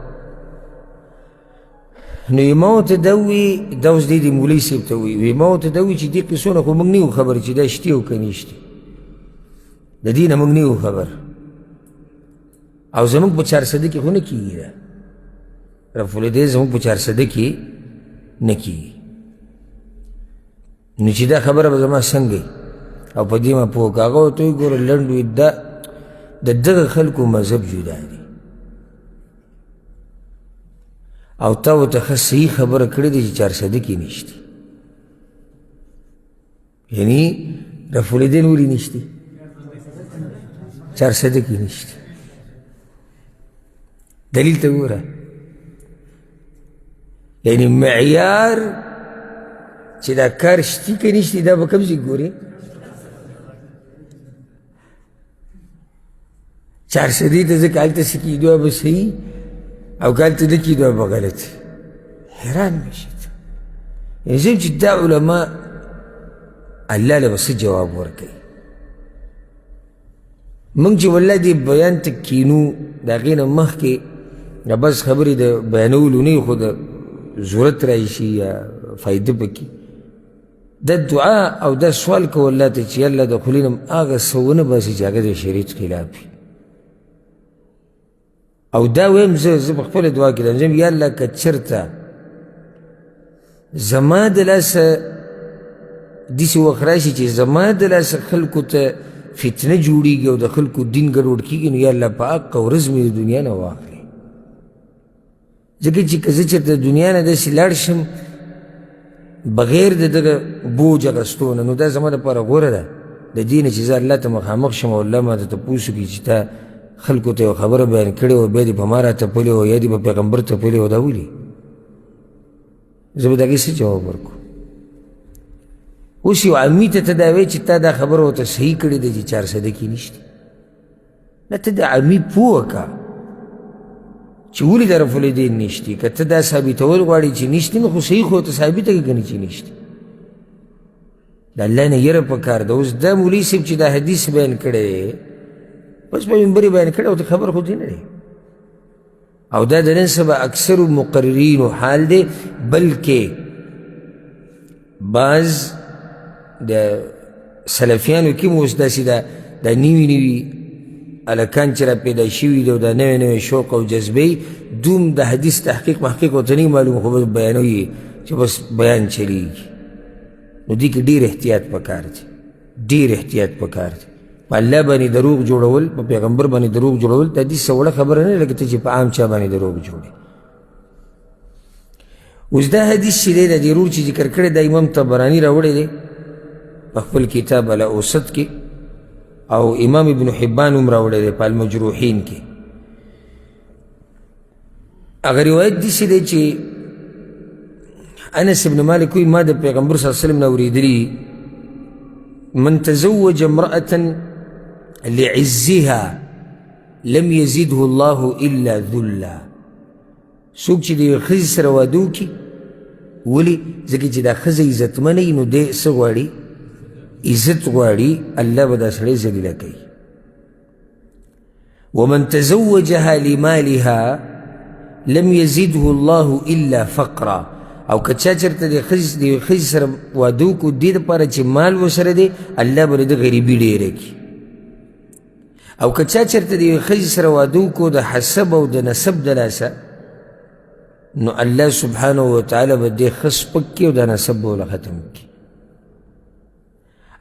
نو ما ورته دا ووایي دا اوس دی د مولوي صاحب ته وایي ما ورته دا وایي چې دې قصو نه خو موږ نه یو خبر چې دا شتي او که نه شتي د دې نه موږ نه یو خبر او زموږ په چارسده کې خو نه کېږي دا رفع الیدین زموږ په چارسده کې نه کېږي نو چې دا خبره به زما څنګه او په دې ما پوه که هغه ورته وایي ګوره لنډ وي دا د دغه خلکو مذهب جدا دی او تا ورته ښه صحیح خبره کړې ده چې چارسده کې نشتي یعنی رفع الیدین ولې نشتي چارسده کې نشتي دلیل ته ګوره یعنی معیار چې دا کار شتي که نشتي دا به کوم ځای ګورې چارسدې ته ځکه هلته څه کېدو به صحیح او که هلته نه کېدو به غلط حیران مې شي یعنی زم چې دا علما الله له به څه جواب ورکوي موږ چې والله دې بیان ته کینو د هغې نه مخکې بس خبرې د بیانولو نه خو د ضرورت راشي یا فایده پکې دا دعا او دا سوال کو الله ته چې الله د خولې نه هغه څه ونه باسي چې هغه د شریعت خلاف وي او دا ویم زه په خپله دعا کې درځم یا الله که چېرته زما د لاسه داسې وخت راشي چې زما د لاسه خلکو ته فتنه جوړېږي او د خلکو دین ګډوډ کېږي نو یا الله په حقه ورځ مې د دنیا نه واخلې ځکه چې که زه چېرته د دنیا نه داسې لاړ شم بغیر د دغه بوج اخیستو نه نو دا زما دپاره غوره ده د دې نه چې زه الله ته مخامخ شم او الله ماته تپوس وکړي چې تا خلکو ته یو خبره بیان کړې وه بیا دې په ما راتپلې وه یا دې په پیغمبر تپلې وه دا ولې زه به د هغې څه جواب ورکړو اوس یو عمي ته ته دا وایې چې تا دا خبره ورته صحیح کړې ده چې چارسده کې نشته نه ته د عمي پوه که چې ولې د رفع الیدین نشتي که ته دا ثابتول غواړې چې نشتي نو خو صحیح خو ورته ثابته کړې که نه چې نشتي د الله نه یره پکار ده اوس دا مولوي صاحب چې دا حدیث بیان کړی دی بس په منبر بیان کړی او ته خبر خو دې نه دی او دا د نن سبا اکثرو مقررینو حال دی بلکې بعض د سلفیانو کې مو اوس داسې دا نوي نوي هلکان چې را پیدا شوي دي او دا نوی نوی شوق او جذبې دوم د حدیث تحقیق محقیق ورته نه معلوم خو بس بیانوي چې بس بیان چلیږي نو دې کې ډېر احتیاط پکار دی ډېر احتیاط پکار دی په الله باندې دروغ جوړول په پیغمبر باندې دروغ جوړول د حدیث څه وړه خبره نه لکه ته چې په عام چا باندې دروغ جوړې اوس دا حدیث چې دی د دې رور چې ذکر کړی دا امام طبراني راوړی دی په خپل کتاب الاوسط کې او امام ابن حبان هم راوړی دی په المجروحین کې هغه روایت داسې دی چې انس ابن مالک وایي ما د پیغمبر صلی الله علیه وسلم نه اورېدلي من تزوج امرأة لعزها لم يزده الله إلا ذلا څوک چې د یوې ښځې سره واده وکړي ولې ځکه چې دا ښځه عزتمنه وي نو دی څه غواړي عزت غواړي الله به دا سړی ذلیله کوي ومن تزوجها لمالها لم يزده الله إلا فقرا او که چا چېرته د یوې ښځې سره واده وکړو دې دپاره چې مال ورسره دی الله به د غریبي ډېره کړي او که چا چېرته د یوې ښځې سره واده وکړو د حسب او د نسب د لاسه نو الله سبحانه وتعالی به دې ښه سپک کړي او دا نسب به وله ختم کړي.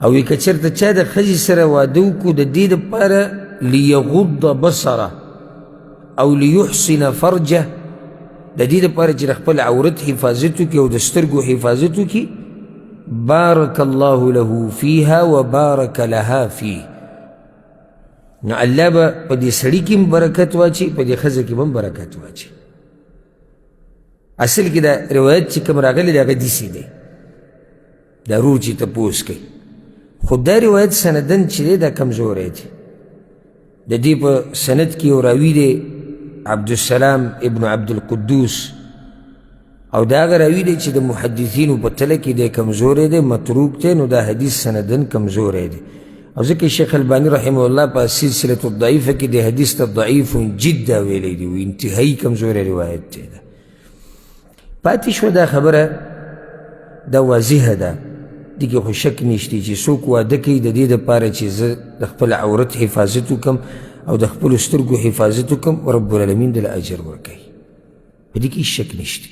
او وی که چېرته چا د ښځې سره واده وکړو د دې دپاره لیغض بصره او لیحسن فرجه، د دې دپاره چې د خپل عورت حفاظت وکړي او د سترګو حفاظت وکړي، بارک الله له فیها وبارک لها فیه، نو الله به په دې سړي کې هم برکت واچي، په دې ښځه کې به هم برکت واچي. اصل کې دا روایت چې کوم راغلی دی هغه داسې دی، دا رور چې تپوس کوي، خو دا روایت سندن چې دی دا کمزوری دی. د دې په سند کې یو راوي دی عبدالسلام ابن عبدالقدوس، او دا هغه راوي دی چې د محدثینو په تله کې دی کمزوری دی، متروک دی، نو دا حدیث سندن کمزوری دی. او ځکه شیخ البانی رحمه الله په سلسلة الضعیفه کې د حدیث ته ضعیف جدا ویلی دی، انتهایی کمزوری روایت دی. پاتې شوه دا خبره، دا واضحه ده، دې کې خو شک نشتی چې څوک واده کوي د دې دپاره چې زه د خپل عورت حفاظت وکړم او د خپلو سترګو حفاظت وکړم، رب العالمین دله اجر ورکوي، په دې کې هېڅ شک نشتی.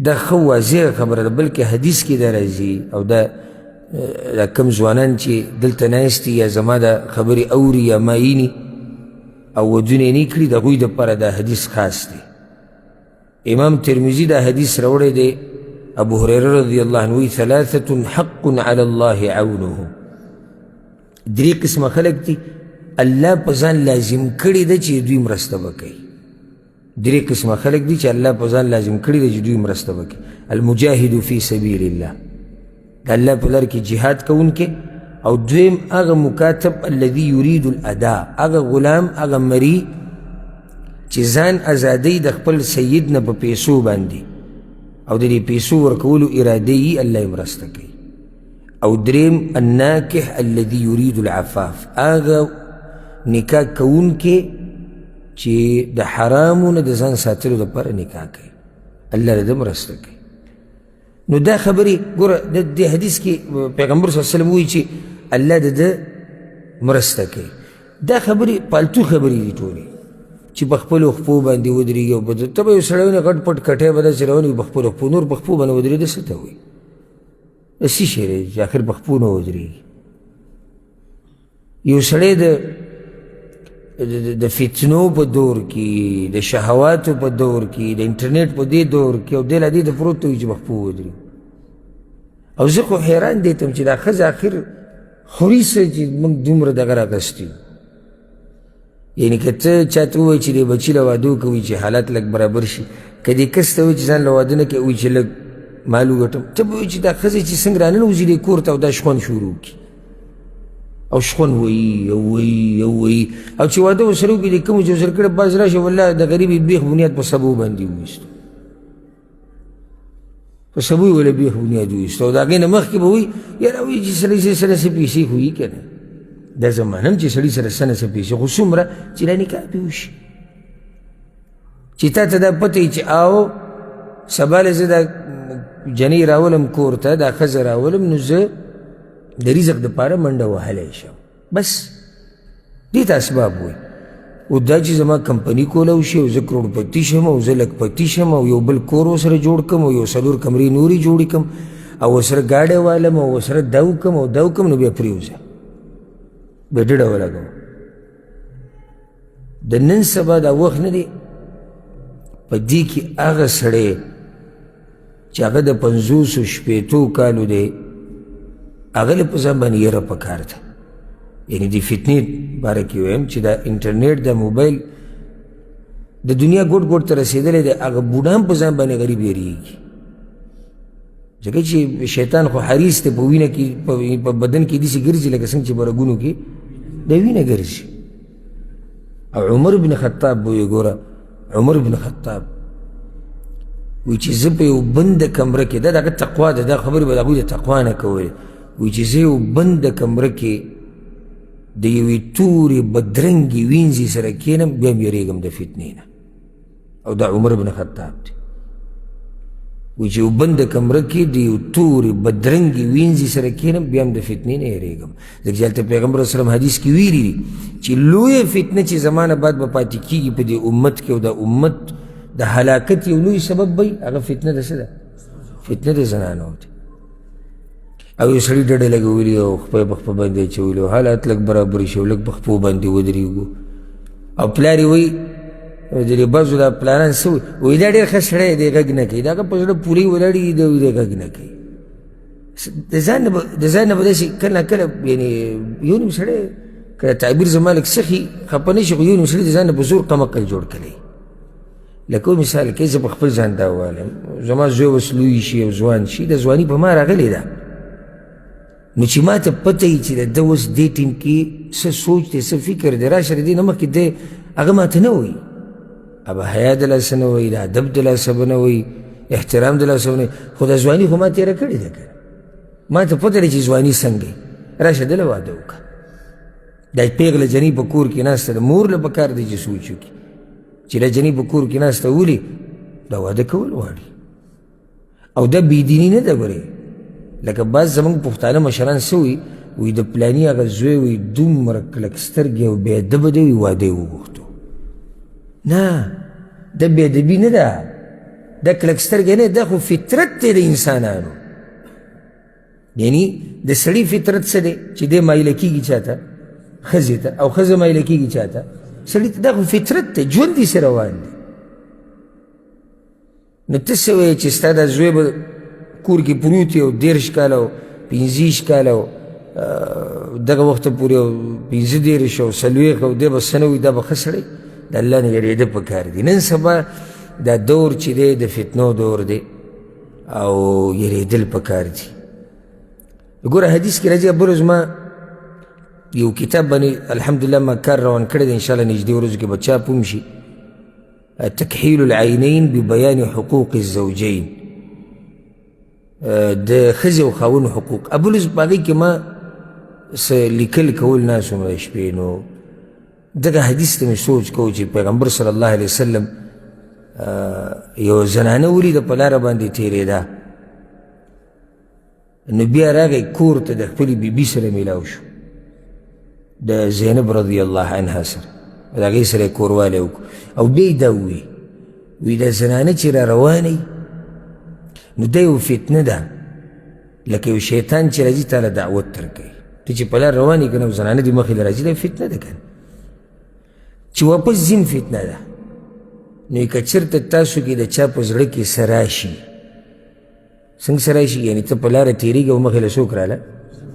دا ښه واضحه خبره ده. بلکې حدیث کې دا راځي، او دا کم ځوانان چې دلته ناست یا زما دا خبرې اوري یا مایني او ودونه یې نه کړي، د هغوی دپاره دا حدیث خاص دی. امام ترمذي دا حدیث راوړی دی، ابو هريره رضی الله عنه وی ثلاثة حق على الله عونهم، درې قسمه خلک دي الله په ځان لازم کړي ده چې دوی مرسته وکړي. درې قسمه خلک دي چې الله په ځان لازم کړي ده چې دوی مرسته وکړي. المجاهد فی سبیل الله، د الله په لار کې جهاد کوونکی، او دویم هغه مکاتب الذي یرید الاداء، هغه غلام، هغه مری چې ځان ازادۍ د خپل سید نه په پیسو باندې او د دې پیسو ورکولو اراده یې الله یې مرسته کوي. او دریم الناکح الذي یرید العفاف، هغه نکاح کوونکی چې د حرامو نه د ځان ساتلو دپاره نکاح کوي، الله له ده مرسته کوي. نو دا خبرې ګوره د دې حدیث کې پیغمبر صلی الله علیه وسلم وایي چې الله د ده مرسته کوي. دا خبرې پالتو خبرې دي ټولې، چې په خپلو خپو باندې ودرېږي. او ته به یو سړی ونې غټ پټ کټی به داسې راونې په خپلو خپو، نور په خپو باندې ودرېده څه ته وایي؟ د څه شی دی چې اخر په خپو نه ودرېږي؟ یو سړی د فتنو په دور کې، د شهواتو په دور کې، د انټرنیټ په دې دور کې، او دې لا دې ته پروت وي چې په خپو ودرېږي. او زه خو حیران دیتم چې دا ښځه اخر خوري څه چې موږ دومره دغه راغستي. یعنې که ته چاته ووایي چې دې بچي له واده وکوي چې حالات لږ برابر شي، که دې کس ته وایي چې ځان له واده نه کوي، وایي چې لږ مال وګټم، ته به وایي چې دا ښځې چې څنګه راننوځي دې کور ته او دا شخوند شروع کړي، او شخوند وایي او وایي او وایي، او چې واده ورسره وکړي د کومو چې ورسره کړی باز راشي والله د غریبې بیخ بنیاد په سبو باندې وویستو، په سبو یې ولې بیخ بنیاد وویستو، او د هغې نه مخکې به وایي یاره وایي چې سړی سره څه پیسې خو وي که نه، دا زمانه هم چې سړي سره څه نه څه پیسې، خو څومره چې دا نکاح پې وشي، چې تا ته دا پته وي چې او سبا له زه دا جنۍ راولم کور ته، دا ښځه راولم، نو زه د رزق دپاره منډه وهلی شم، بس دې ته اسباب وایي. او دا چې زما کمپني کولی وشي او زه کروڑپتی شم او زه لکپتی شم او یو بل کور ورسره جوړ کړم او یو 4 کمرې نورې جوړې کړم او ورسره ګاډی والم او ورسره دا وکړم او دا وکړم، نو بیا پرېوځه بیا ډډه ولګوم. د نن سبا دا وخت نه دی، په دې کې هغه سړی چې هغه د 50-60 کالو دی، هغه له په ځان باندې یره پکار ده. یعنې د فتنې باره کې ویم چې دا انټرنیټ، دا موبایل د دنیا ګوټ ګوټ ته رسېدلی دی، هغه بوډا هم په ځان باندې غریب یېرېږي، ځکه چې شیطان خو حریص دی، په وینه کې په بدن کې داسې ګرځي لکه څنګه چې په رګونو کې د وینه ګرځي. او عمر بن خطاب وایي، ګوره عمر بن خطاب وایي چې زه په یو بنده کمره کې، دا د هغه تقوا ده، دا خبرې به د هغوی د تقوا نه کولې، وایي چې زه یو بنده کمره کې د یوې تورې بدرنګې وینځې سره کښېنم، بیا هم یېرېږم د فتنې نه. او دا عمر بن خطاب دی، وایي چې یو بنده کمره کې د یو تورې بدرنګې وینځې سره کښېنم، بیا هم د فتنې نه یېرېږم، ځکه چې هلته پیغمبر صلی الله علیه وسلم حدیث کې ویلي دي چې لویه فتنه چې زما نه بعد به پاتې کېږي په دې امت کې، او دا امت د هلاکت یو لوی سبب وي هغه فتنه د څه ده؟ فتنه د زنانو ده. او یو سړي ډډه لګولي او خپه په خپه باندې اچولي او حالات لږ برابر شي او لږ په خپو باندې ودرېږو او پلار یې وایي د بعضو دا پلاران څه وایي دا ډېر ښه سړی دی غږ نه کوي د هغه په زړه پورې ولاړ وي دی غږ نه کوي د ځان نه به داسې کله نه کله یعنې یو نیم سړی که تعبیر زما لږ سخي خفه نه شي خو یو نیم سړي د ځان نه په زور قمقل جوړ کړی لکه مثال کې زه په خپل ځان دا ووایم زما زوی اوس لوی شي او ځوان شي د ځواني په ما راغلې ده نو چې ما ته پته وي چې د ده اوس دې ټیم کې څه سوچ دی څه فکر دی راشه د دې نه مخکې دی هغه ما ته نه وایي ابه حیا د لاسه نه وایي د ادب د لاسه به نه وایي احترام د لاسه به نه وایي خو د ځواني خو ما تېره کړې ده که ما ته پته دی چې ځواني څنګه راشه دله واده وکړه دا پیغله جنۍ په کور کې ناسته ده مور له پکار دی چې سوچ وکړي چې له جنۍ په کور کې ناسته ولي دا واده کول غواړي او دا بېدیني نه ده ګورې لکه بعض زموږ پښتانه مشران څه وایي وایي د پلاني هغه زوی وایي دومره کلک سترګې او بېادبه دی وایي واده یې وغوښتو نه دا بېادبي نه ده دا کلک سترګې نه دا خو فطرت دی د انسانانو یعنی د سړي فطرت څه دی چې دی مایله کېږي چا ته ښځې ته او ښځه مایله کېږي چا ته سړي ته دا خو فطرت دی ژوند داسې روان دی نو ته څه وایې چې ستا دا زوی به کور کې پروت او 13 کاله او 15 کاله او دغه وخته پورې او 15 او 40 او دی به څه نه وي دا به ښه سړی د الله نه یېرېده پکار دي نن سبا دا دور چې دی د فتنو دور دی او یېرېدل پکار دي ګوره حدیث کې راځي ابو ما یو کتاب باندې الحمدلله ما کار روان کړی دی انشاءالله نږدې ورځو کې به چاپ هم شي تکحیل العینین ببیان حقوق الزوجین د ښځې او خاوند حقوق ابولز په هغې کې ما څه لیکل کول ناسو نو شپې نو دغه حدیث ته مې سوچ کوو چې پیغمبر صلی الله علیه وسلم یو زنانه ولیده په لاره باندې تېرېده نو بیا راغی کور ته د خپلې بیبي سره میلاو شو د زینب رضی الله عنها سره د هغې سره یې کوروالی وکړو او بیا یې دا وی دا زنانه چې را روانئ نو دا یو فتنه ده لکه یو شیطان چې راځي تاله دعوت درکوي ته چې په لار روان یې که نه زنانه دې مخې له راځي دا فتنه ده که نه چې واپس ځین فتنه ده نو که چېرته تاسو کې د چا په زړه کې څه راشي څنګه څه راشي یعنې ته په لاره تېرېږي او مخې له څوک راله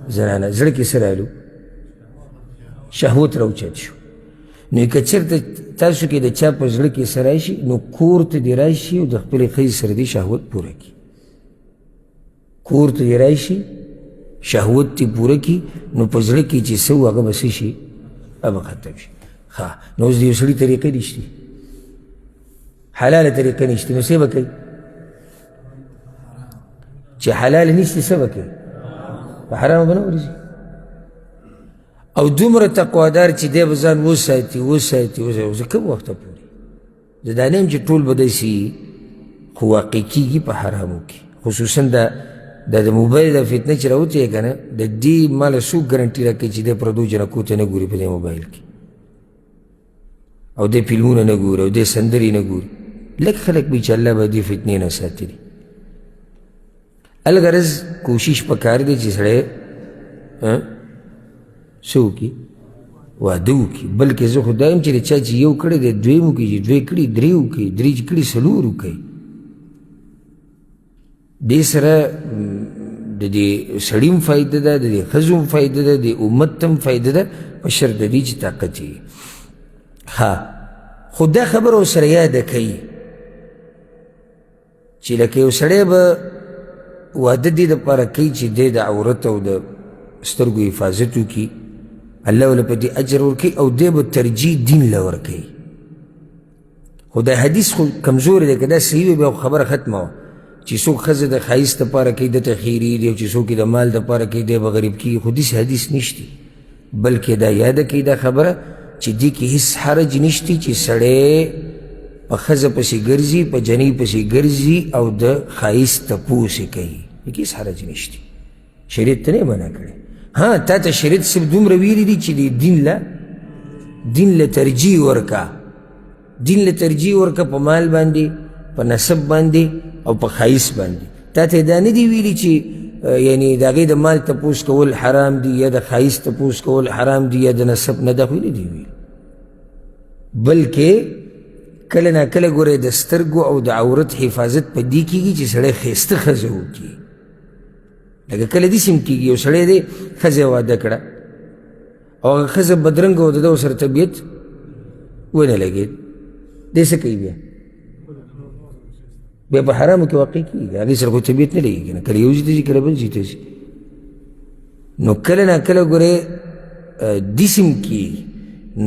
زنانه زړه کې څه رالو شهوت راوچت شو نو که چېرته تاسو کې د چا په زړه کې څه راشي نو کور ته دې راشي او د خپلې ښځې سره دې شهوت پوره کړي کور ته دې راشي شهوت دې پوره کړي نو په زړه کې چې څه و هغه به څه شي هغه ختم شي ښه نو اوس د یو سړي طریقې نشتي حلاله طریقه نشتي نو څه به کوي چې حلاله نشتي څه به کوي په حرامو به نه ورځي او دومره تقوادار چې دی به ځان وساتي زه کوم وخته پورې زه دا نه یم چې ټول به داسې خو واقع کېږي په حرامو کې خصوصا دا د موبایل دا فتنه چې راوتې یې که نه د دې ماله څوک ګرنټي راکوي چې دی پردو جنکو ته نه ګوري په دې موبایل کې او دی فلمونه نه ګوري او دی سندرې نه ګوري لږ خلک وي چې الله به دې فتنې نه ساتلي الغرض کوشش پکار دی چې سړی څه وکړي واده وکړي بلکې زه خو دا یم چې د چا چې یو کړی دی دویم وکړي چې دوی کړي درې وکړي درې چې کړي څلور وکړي دې سره د دې سړي هم فایده ده د دې ښځو هم فایده ده د امت ته هم فایده ده په شرط د دې چې طاقت یې ها خو دا خبره ورسره یاده کوي چې لکه یو سړی به واده دې دپاره کوي چې دی د عورت او د سترګو حفاظت وکړي الله وله په دې اجر ورکوي او دی به ترجیح دین له ورکوي خو دا حدیث خو کمزوری دی که دا صحیح وي بیا خو خبره ختمه وه چې څوک ښځه د ښایست دپاره کوي دته خیري دی او چې څوک یې د مال دپاره کوي دی به غریب کېږي خو داسې حدیث نشتی بلکې دا یاده کوي دا خبره چې دې کې هېڅ حرج نشتی چې سړی په ښځه پسې ګرځي په جنۍ پسې ګرځي او د ښایست تپوس یې کوي دې کې هېڅ حرج نشتی شریعت ته نه یې منع کړی ها تا ته شریعت صرف دومره ویلي دي چې دین له ترجیح ورکه دین له ترجیح ورکه په مال باندې، په نسب باندې او په ښایست باندې. تا ته دا نه دي ویلي چې یعنی د هغې د مال تپوس کول حرام دي یا د ښایست تپوس کول حرام دي یا د نسب نه، دا خو نه دي ویلي. بلکې کله نا کله ګورئ د سترګو او د عورت حفاظت په دې کېږي چې سړی ښایسته ښځه وکړي. لکه کله داسې هم کېږي یو سړی دی ښځه واده کړه او هغه ښځه بدرنګه وه، د ده ورسره طبیعت ونه لګېد، دی څه کوي بیا په حرامو کې واقع کېږي، هغې سره خو طبیعت نه لګېږي نه، کله یو ځای ته ځي کله بل ځای ته ځي. نو کله نا کله ګورئ داسې هم کېږي.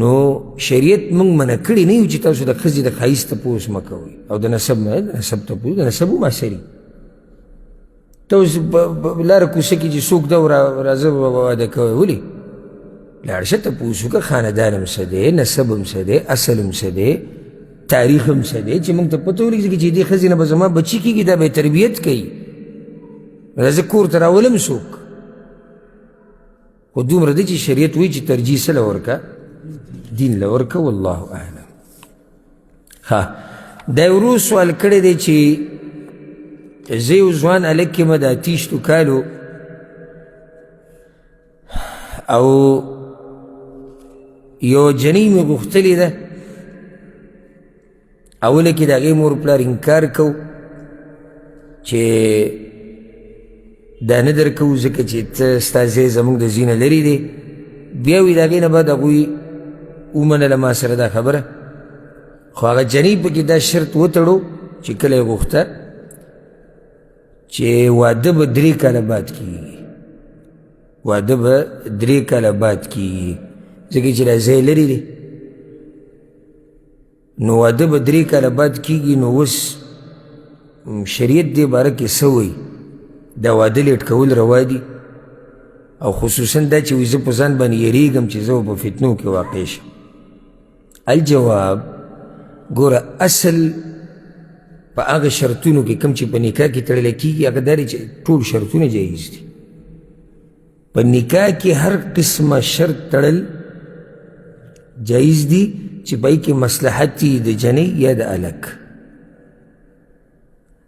نو شریعت موږ منع کړي نه یو چې تاسو د ښځې د ښایست تپوس مه کوئ او د نسب نه، د نسب تپوس د نسب هم اثري. ته اوس لاره کوڅه کې چې څوک ده راځه واده کوی، ولې لاړ شه تپوس وکړه خاندان هم څه دی، نسب هم څه دی، اصل هم څه دی، تاریخ هم څه دی، چې موږ ته پته ولګېږي چې دې ښځې نه به زما بچي کېږي، دا به یې تربیت کوي، راځه کور ته راولم څوک. خو دومره دی چې شریعت وایي چې ترجیح څه له ورکه، دین له ورکه. والله اعلم. ها دا یو ورو سوال کړی دی چې زه یو ځوان هلک یم د 28 کالو او یو جنۍ مې غوښتلې ده، اوله کې د هغې مور پلار انکار کو چې دا نه در کوو ځکه چې ته ستا ځای زموږ د ځای نه لرې دی. بیا وي د هغې نه بعد هغوی ومنله ما سره دا خبره، خو هغه جنۍ پکې دا شرط وتړو چې کله یې غوښته چې واده به 3 کاله بعد کېږي، واده به 3 کاله بعد کېږي ځکه چې دا ځای لرې دی. نو واده به 3 کاله بعد کېږي. نو اوس شریعت دې باره کې څه وایي؟ دا واده لیټ کول روا دي؟ او خصوصا دا چې وي زه په ځان باندې یېرېږم چې زه به په فتنو کې واقع شم. الجواب ګوره اصل په هغه شرطونو کې کوم چې په نکاح کې تړلی کېږي هغه دا دی چې ټول شرطونه جایز دي. په نکاح کې هر قسمه شرط تړل جایز دي چې پای کې مصلحت وي د جنۍ یا د هلک.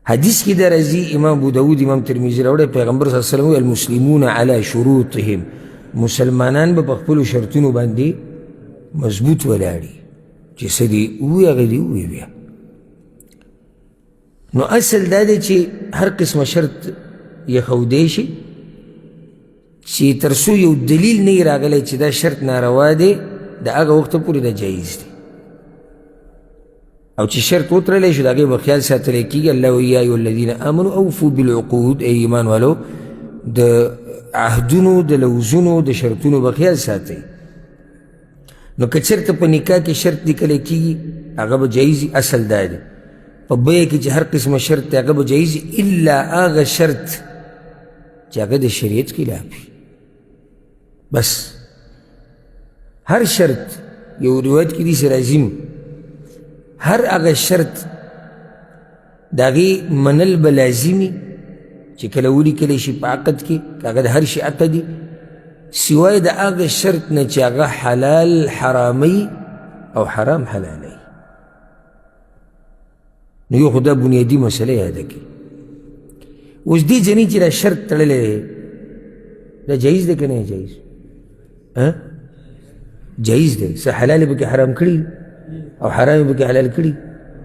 حدیث کې دا راځي، امام ابو داود امام ترمذي راوړی، پیغمبر صلی الله علیه وسلم وایي المسلمون علی شروطهم، مسلمانان به په خپلو شرطونو باندې مضبوط ولاړي چې څه دي ووایي هغه دې ووایي. بیا نو اصل دا دی چې هر قسمه شرط یې شي چې تر څو یو دلیل نه یې راغلی چې دا شرط ناروا دی، د هغه وخته پورې دا جایز دی. او چې شرط وتړلی شو د هغې به خیال ساتلی کېږي. الله وایي یا ایها الذین آمنوا اوفوا بالعقود، ای ایمان والو د عهدونو د لوزونو د شرطونو به خیال ساتئ. نو که چېرته په نکاح کې شرط لیکلی کېږي هغه به جایز وي. اصل دا دی په بیه کې چې هر قسمه شرط دی هغه به جایز وي الا هغه شرط چې هغه د شریعت خلاف وي. بس هر شرط یو روایت کې داسې راځي هر هغه شرط د هغې منل به لازمي چې کله ولیکلی شي په عقد کې، که هغه د هر شي عقد وي، سوای د هغه شرط نه چې هغه حلال حراموي او حرام حلالوي. نو یو خو دا بنیادي مسله یاده کړي. اوس دې جنۍ چې دا شرط تړلی دی دا جایز دی که نه جایز؟ جایز دی. څه حلال یې پکې حرام کړي او حرام یې پکې حلال کړي؟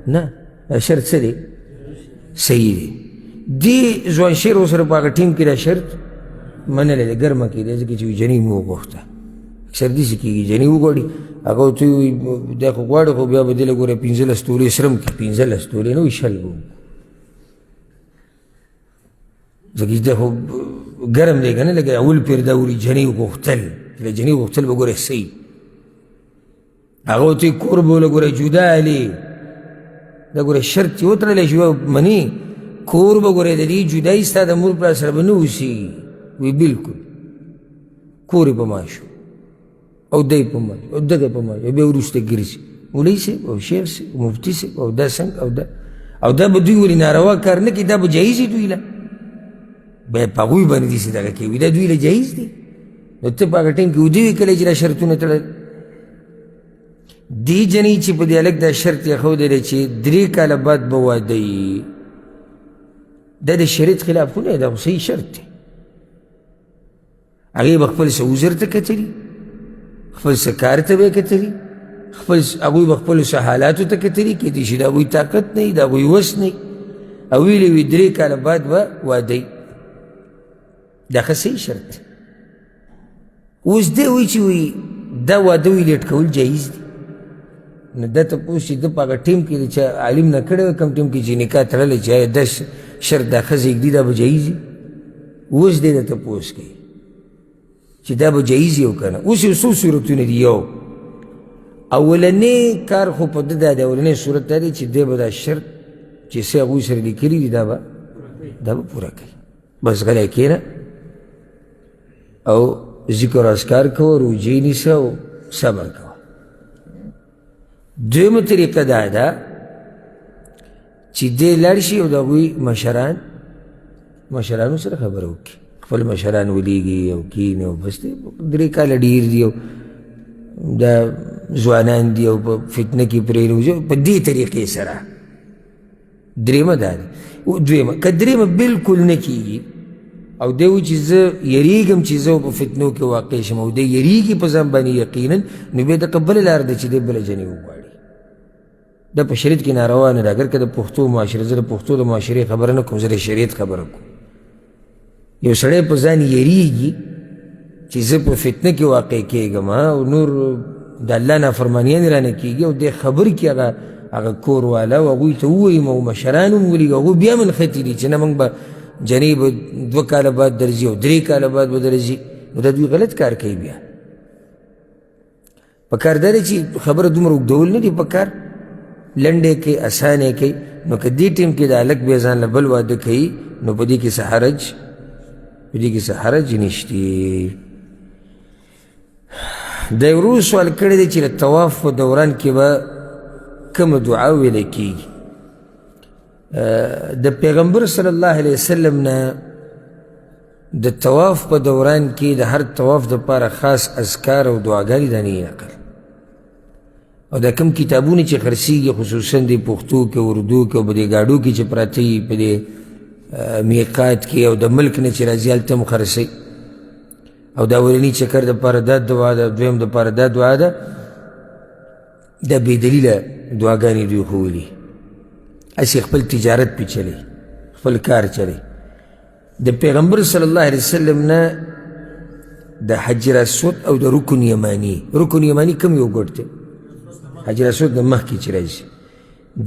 نه، دا شرط څه دی؟ صحیح دی. دې ځوان شیر ورسره په هغه ټیم کې دا شرط منلی دی، ګرمه کې دی ځکه چې جنۍ مو وغوښته. اکثر داسې کېږي جنۍ وغواړي هغه ورته وایي دا خو غواړي خو بیا به دې له ګوره 15 تولې سرم کړي، 15 تولې نه وي 20 به ځکه چې دا خو ګرم دی که نه، لکه اول پیر دا وایي جنۍ وغوښتل، چې جنۍ وغوښتل به ګوره صحیح هغه ورته کور به له ګوره جدا علي دا ګوره شرط چې وتړلی شي مني کور به ګوره د دې جدایي ستا د مور پلار سره به نه اوسېږي. وی بلکل کور یې په ما شو او دی په ما او دغه په ما او بیا وروسته ګرځي مولوي صاحب او شیخ صاحب او مفتي صاحب او دا څنګه او دا به دوی ولې ناروا کار نه کوي، دا به جایز وي دوی له بیا په هغوی باندې داسې دغه کوي، دا دوی له جایز دی. نو ته په هغه ټایم کې ودې وي کله چې دا شرطونه تړل. دی جنی چې په دې هلک دا شرط یې ښودلی چې 3 کاله بعد به واده یي دا د شریعت خلاف خو نه دا خو صحیح شرط دی هغې به خپل څه عذر ته کتلي خپل څه کار ته به یې کتلي هغوی به خپلو څه حالاتو ته کتلي کیدای شي د هغوی طاقت نه وي د هغوی وس نه وي او ویلې وي 3 کاله بعد به واده یي دا ښه صحیح شرط دی اوس دی وایي چې وایي دا واده وی لیټ کول جایز دی نو دا تپوس چې ده په هغه ټیم کې دی چې عالم نه کړی وی کوم ټیم کې چې نکاح تړلی چې آیا دا شرط دا ښځه ږدي دا به جایز وي اوس دی ده تپوس کوي چې دا به جایز وي او که نه اوس یو څو صورتونه دي یو اولنی کار خو په ده دا دی اولنی صورت دا دی چې دی به دا شرط چې څه هغوی سره لیکلي دي دا به پوره کوي بس غلی کښېنه او ذکر و اذکار کوه روجې نیسه او صبر کوه دویمه طریقه دا ده چې دی لاړ شي او د هغوی مشرانو سره خبره وکړي خپل مشران ولیږي او کینې او بس دی 3 کاله ډېر دي او دا ځوانان دي او په فتنه کې پرېنوځي په دې طریقې سره درېمه دا ده دویمه که درېمه بلکل نه کېږي او دی وایي چې زه یریږم چې زه په فتنو کې واقع شم او دی یریږي په ځان باندې یقینا نو بیا دغه بله لار ده چې دی بله جنې وغواړي دا په شریعت کې ناروا نه ده اگر که د پښتو معاشره زه د پښتو د معاشرې خبره نه کوم زه د شریعت خبره کوم یو سړی په ځان یریږي چې زه په فتنه کې واقع کېږم او نور د الله نافرمانیانې رانه کېږي او دی خبر کې هغه کور والا او هغوی ته ووایم او مشران هم ولیږي هغوی بیا منخطي دي چې نه موږ به جنې به 2 کاله بعد درځي او 3 کاله بعد به درځي نو دا دوی غلط کار کوي بیا پکار دا دی چې خبره دومره اوږدول نه دي پکار لنډې کوي اسانې کوي نو که دې ټیم کې د هلک بیا ځان له بل واده کوي نو په دې کې څه حرج نشتي دا یو ورور سوال کړی دی چې د طواف په دوران کې به کومه دعا ویلی کېږي د پیغمبر صلی الله علیه وسلم نه د طواف په دوران کې د هر طواف دپاره خاص اذکار او دعاګانې دا نه نقل او دا کوم کتابونه چې خرڅېږي خصوصا د پښتو کې اردو کې او په دې ګاډو کې چې پراته وي په دې میقات کې او د ملک نه چې راځي هلته هم خرڅوي او د اولني چکر دپاره دا دعا ده دویم دپاره دا دعا ده دا بېدلیله دعاګانې دوی ښوولي اسی خپل تجارت پی چلی خپل کار چلی د پیغمبر صلی الله علیه وسلم نه د حجر اسود او د رکن یمانی کم یو ګوټ دی حجر اسود د مخکې چې راځي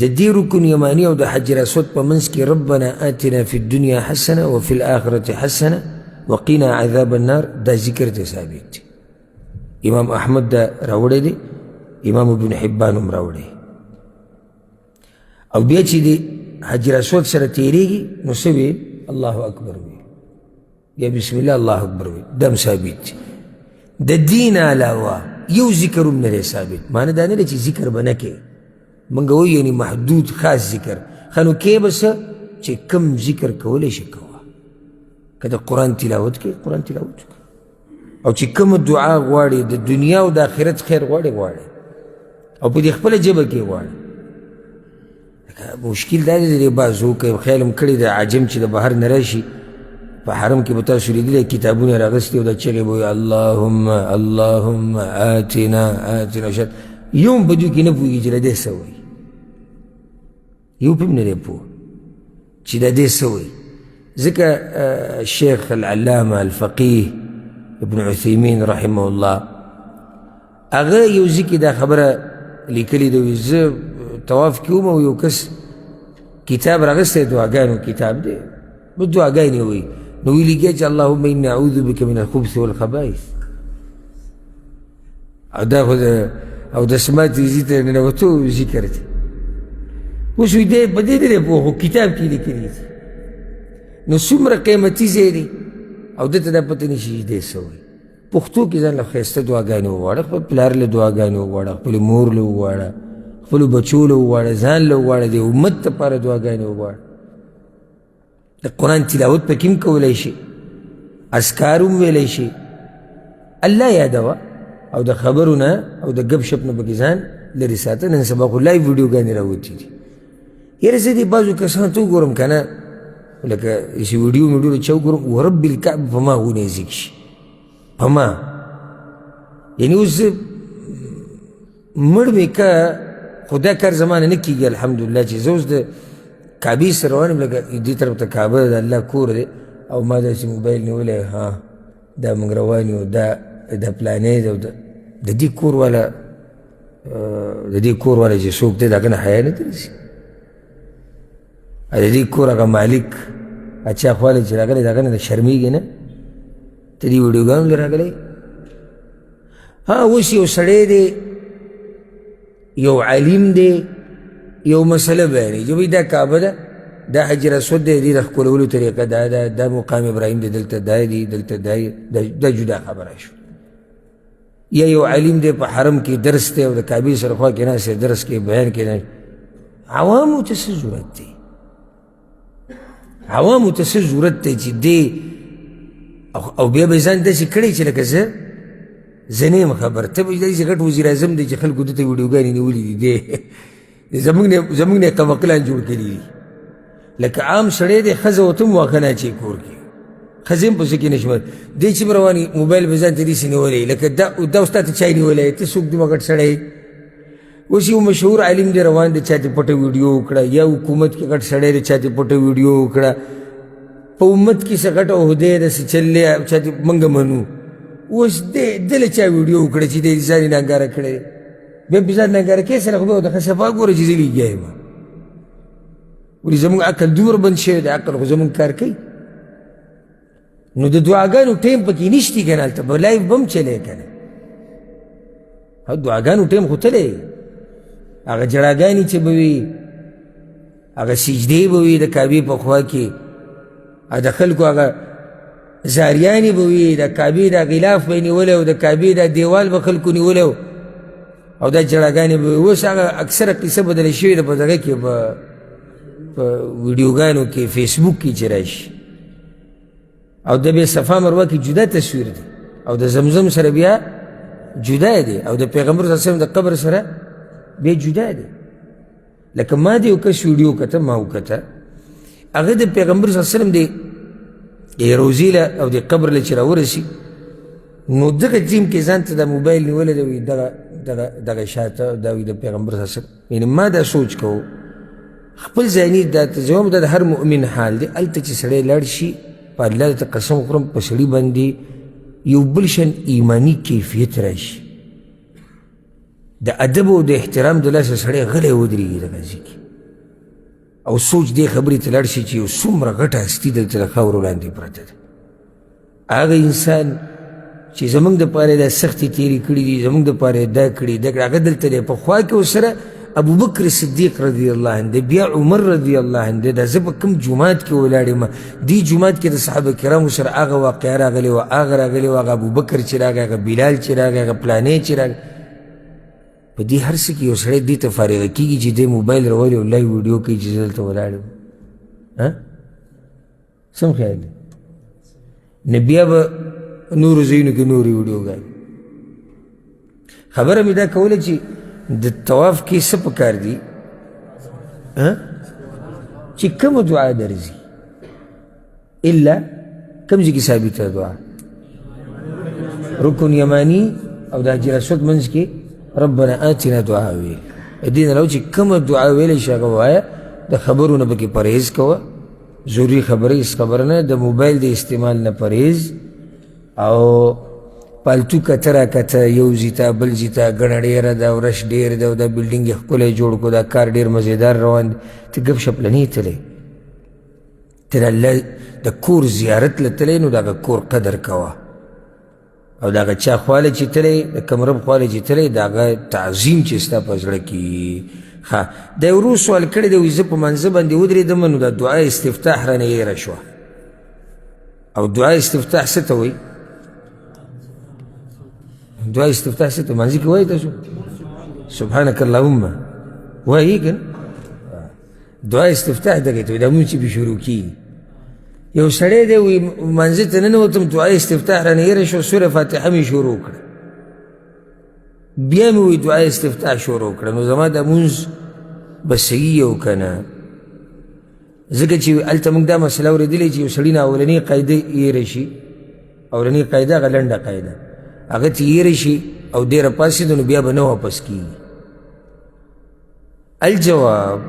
د دې رکن یمانی او د حجر اسود په منځ کې ربنا آتنا فی الدنیا حسنه وفي الآخرة حسنه وقنا عذاب النار دا ذکر ته ثابت دی امام احمد دا راوړی دی امام ابن حبان هم راوړی او بیا چې دی حجر اسود سره تیریږي نو څه وی الله اکبر وی یا بسم الله الله اکبر وی دم ثابت دی د دین علاوه یو ذکر هم نه ثابت معنی دا نه دی چې ذکر به نه کوې موږ وایو یعنی محدود خاص ذکر ښه نو کې به څه چې کم ذکر کولی شي کوه که د قرآن تلاوت کوې قرآن تلاوت وکړه او چې کومه دعا غواړې د دنیا او د آخرت خیر غواړې او په دې خپله ژبه کې غواړې مشکل دا دی د بعضو که خیال هم کړی د عجم چې د بهر نه راشي په حرم کې به تاسو لیدلی کتابونه راغستي او دا چغې به وي اللهم آتنا شت یو هم په دوی کې نه پوهېږي چې د دې څه وایي یو په هم نه دی پوه چې د دې څه وایي ځکه شیخ العلامه الفقیه ابن عثیمین رحمه الله هغه یو ځای کې دا خبره لیکلې ده وایي زه طواف کې وم او یو کس کتاب راغستی دعاګانو کتاب دی به دعاګانې وایي نو ویلي کېږي چې اللهم انی اعوذ بک من الخبث والخبائث او دا خو او د سماعت ځي ته ننوتو ذکر دی اوس وایي دی په دې نه دی پوه خو کتاب کې لیکلي دي نو څومره قیمتي ځای دی او دته دا پته نه شي چې دی څه وایي پښتو کې ځان له ښایسته دعاګانې وغواړه خپل پلار له دعاګانې وغواړه خپلې مور له وغواړه خپلو بچو له وغواړه ځان له وغواړه د امت دپاره دعاګانې وغواړه د قرآن تلاوت پکې هم کولی شي اذکار هم ویلی شي الله یادوه او د خبرو نه او د ګپ شپ نه پکې ځان لرې ساته نن سبا خو لایو ویډیوګانې راوتي دي یاره زه دې بعضو کسانو ته وګورم که نه لکه چې ویډیو میډیو چا وګورم ورب الکعب په ما ونیزیک شي په ما یعنې اوس زه مړ مې که خو دا کار زمانه نه کېږي الحمدلله چې زه اوس د کعبې سره روان یم لکه دې طرف ته کعبه د الله کور دی او ما داسې موبایل نیولی ها دا موږ روان یو دا پلانې دی او د دې کور والا چې څوک دی د هغه نه حیا نه ترېږي د دې کور هغه مالک اچا خواله چې راغلی د هغه نه د شرمېږي نه ته دې ویډیوګانو له راغلی ها اوس یو سړی دی یو عالم دی یو مسله بیانوي چې دا کعبه ده دا حجر اسود دی دې د ښکلولو طریقه دا مقام ابراهیم دی دلته دا دی دلته دا جدا خبره شو یا یو عالم دی په حرم کې درس دی او د کعبې سره خوا کې ناست دی درس کې بیان کې نه عوامو ته څه ضرورت دی عوامو ته څه ضرورت دی چې دی او بیا به ځان داسې کړی چې لکه زه نه یم خبر ته به داسې غټ وزیر اعظم دی چې خلکو دته ویډیوګانې نیولي دي دی زموږ نه کمقلان جوړ کړي دي لکه عام سړی دی ښځه ورته هم واښه نه اچوي کور کې ښځې هم پسې کې نه شمال دی چې به روان موبایل به ځان ته داسې نیولی لکه دا اوس تا ته چای نیولی ته څوک دومره غټ سړی اوس یو مشهور عالم دی روان دی چا ته پټه ویډیو وکړه یا حکومت کې غټ سړی دی چا ته پټه ویډیو وکړه په امت کې څه غټه عهدې داسې چل دی چا ته موږ منو اوس دله چا ویډیو وکړه چې دی ځان یې ننګاره کړی بیا پې ځان ننګاره کوې سره خو بیا ورته ښه صفا ګوره چې زه لېږیا یم ولې زموږ عقل دومره بند شوی دی عقل خو زموږ کار کوي نو د دعاګانو ټیم پکې نشتي که نه هلته به لایف به هم چلی که نه دعاګانو ټیم خو تلی هغه جړاګانې چې به وي هغه سجدې به وي د کعبې په خوا کې د خلکو هغه زاریانې به وي د کعبې دا غلاف به یې نیولی او د کعبې دا دیوال به خلکو نیولی او دا جړاګانې به وي اوس هغه اکثره قصه بدله شوې ده په دغه کې په ویډیوګانو کې فیسبوک کې چې راشي او د بیا صفا مروه کې جدا تصویر دی او د زمزم سره بیا جدا دی او د پیغمبر صلی الله علیه وسلم د قبر سره بیا جدا دی لکه ما د یو کس ویډیو کته ما وکته هغه د پیغمبر صلی الله علیه وسلم د روضې له او د قبر له چې راورسي نو دغه ټیم کې ځان ته د موبایل نیولی دی وایي دغه شاته دا وایي د پیغمبر صلی الله علیه وسلم یعنې ما دا سوچ کوو خپل ذهني دا تجربه دا د هر مؤمن حال دی هلته چې سړی لاړ شي په الله ته قسم وخورم په سړي باندې یو بل شان ایماني کیفیت راشي د ادب او د احترام د لاسه سړی غلی ودرېږي دغه ځای کې او سوچ دې خبرې ته لاړ شي چې یو څومره غټه هستي دلته د خاورو لاندې پرته ده هغه انسان چې زموږ دپاره دا سختې تېرې کړي دي زموږ دپاره دا کړي هغه دلته دی په خوا کې ورسره ابوبکر صدیق رضی الله عنه بیا عمر رضی الله عنه دا زه په کوم جومات کې ولاړ یم دې جومات کې د صحابه کرامو سره هغه واقعه راغلې وه هغه راغلې وه هغه ابوبکر چې راغی هغه بلال چې راغی هغه پلانې چې راغی په دې هر څه کې یو سړی دې ته فارغه کېږي چې دې موبایل راولي او لایو ویډیو کوي چې زه دلته ولاړ یم سم خیال دی نه بیا به نورو ځایونو کې نورې ویډیوګانې خبره مې دا کوله چې د طواف کې څه پکار دي چې کومه دعا درځي الا کوم ځای کې ثابته دعا رکن یمانی او د حجر اسود منځ کې ربنا آتنا دعا ویل دې نه لو چې کومه دعا ویلی شي هغه ووایه د خبرو نه پکې پرهیز کوه ضروري خبرې هېڅ خبره نه د موبایل د استعمال نه پرهیز او پالتو کته را کته یو ځای ته بل ځای ته ګڼه ډېره ده او رش ډېر ده او دا بلډینګ یې ښکلی جوړ کړو دا کار ډېر مزېدار روان دی ته ګپ شپ له نه تلی ته د الله د کور زیارت له تلی نو د هغه کور قدر کوه او د هغه چا خواله چې تلی د کوم رب خواله چې تلی د هغه تعظیم چې ستا په زړه کې ښه دا یو ورو سوال کړی دی وایي زه په منځه باندې ودرېدم نو د دعا استفتاح رانه هېره شوه او دعا استفتاح څه ته وایي دعا استفتاح څه ته منځي کې وایي تاسو سبحانک اللهم وایي که دعا استفتاح دغې ته وایي دا مونځ چې پې شروع کېږي یو سړی دی وایي منځه ته ننوتم دعا استفتاح رانه هېره شوه سوره فاتحه مې شروع کړه بیا مې وی دعا استفتاح شروع کړه نو زما دا مونځ به صحیح او که نه ځکه چې هلته موږ دا مسله اورېدلې چې یو سړي نه اولنۍ قاعده هېره شي اولنۍ قاعده هغه لنډه قاعده هغه چې هېره شي او ډېره پاسېده نو بیا به نه واپس کېږي الجواب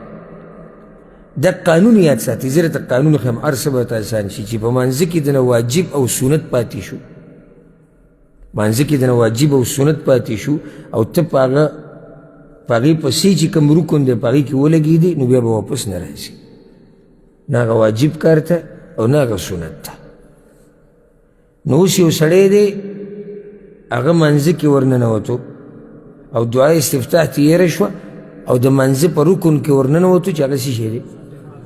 دا قانون یاد ساتي زه درته قانون ښیم هر څه به ته اسان شي چې په مانځه کې دنه واجب او سنت پاتې شو مانځه کې دنه واجب او سنت پاتې شو او ته په هغې پسې چې کوم رکن دی په هغې کې ولګېدې نو بیا به واپس نه راځي نه هغه واجب کار ته او نه هغه سنت ته نو اوس یو سړی دی هغه مانځه کې ورننوتو او دعا استفتاح ته یېره شوه او د مانځه په رکن کې ورننوتو چې هغه څه شی دی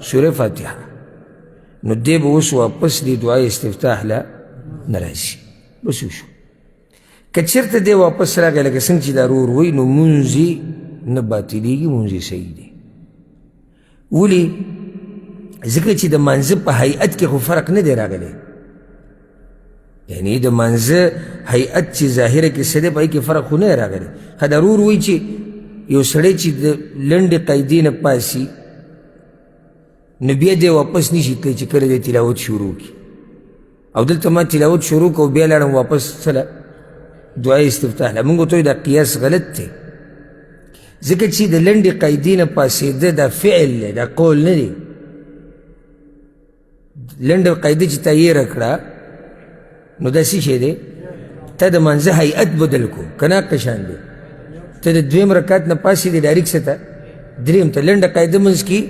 سوره فاتحه نو دی به اوس واپس دی دعا استفتاح له نه راځي بس وشو که چېرته دی واپس راغی لکه څنګه چې دا رور وایي نو مونځ یې نه باطلېږي مونځ یې صحیح دی ولې ځکه چې د مانځه په هیئت کې خو فرق نه دی راغلی یعنی د مانځه هیئت چې ظاهره کې څه دی په هغې کې فرق خو نه دی راغلی ښه دا رور وایي چې یو سړی چې د لنډې قاعدې نه پاسي نو بیا دی واپس نشي تللی چې کله دی تلاوت شروع کړي او دلته ما تلاوت شروع کړه او بیا لاړم واپس څه دعا استفتاح له موږ ورته وایو دا قیاس غلط دی ځکه چې د لنډې قاعدې نه پاسېده دا فعل دی دا قول نه دی لنډه قاعده چې تا یېره کړه نو دا څه شی دی تا د مانځه هیئت بدل کو که نه قشان دی ته د دویم رکعت نه پاسې دی ډایرکټ څه ته دریم ته لنډه قاعده منځ کې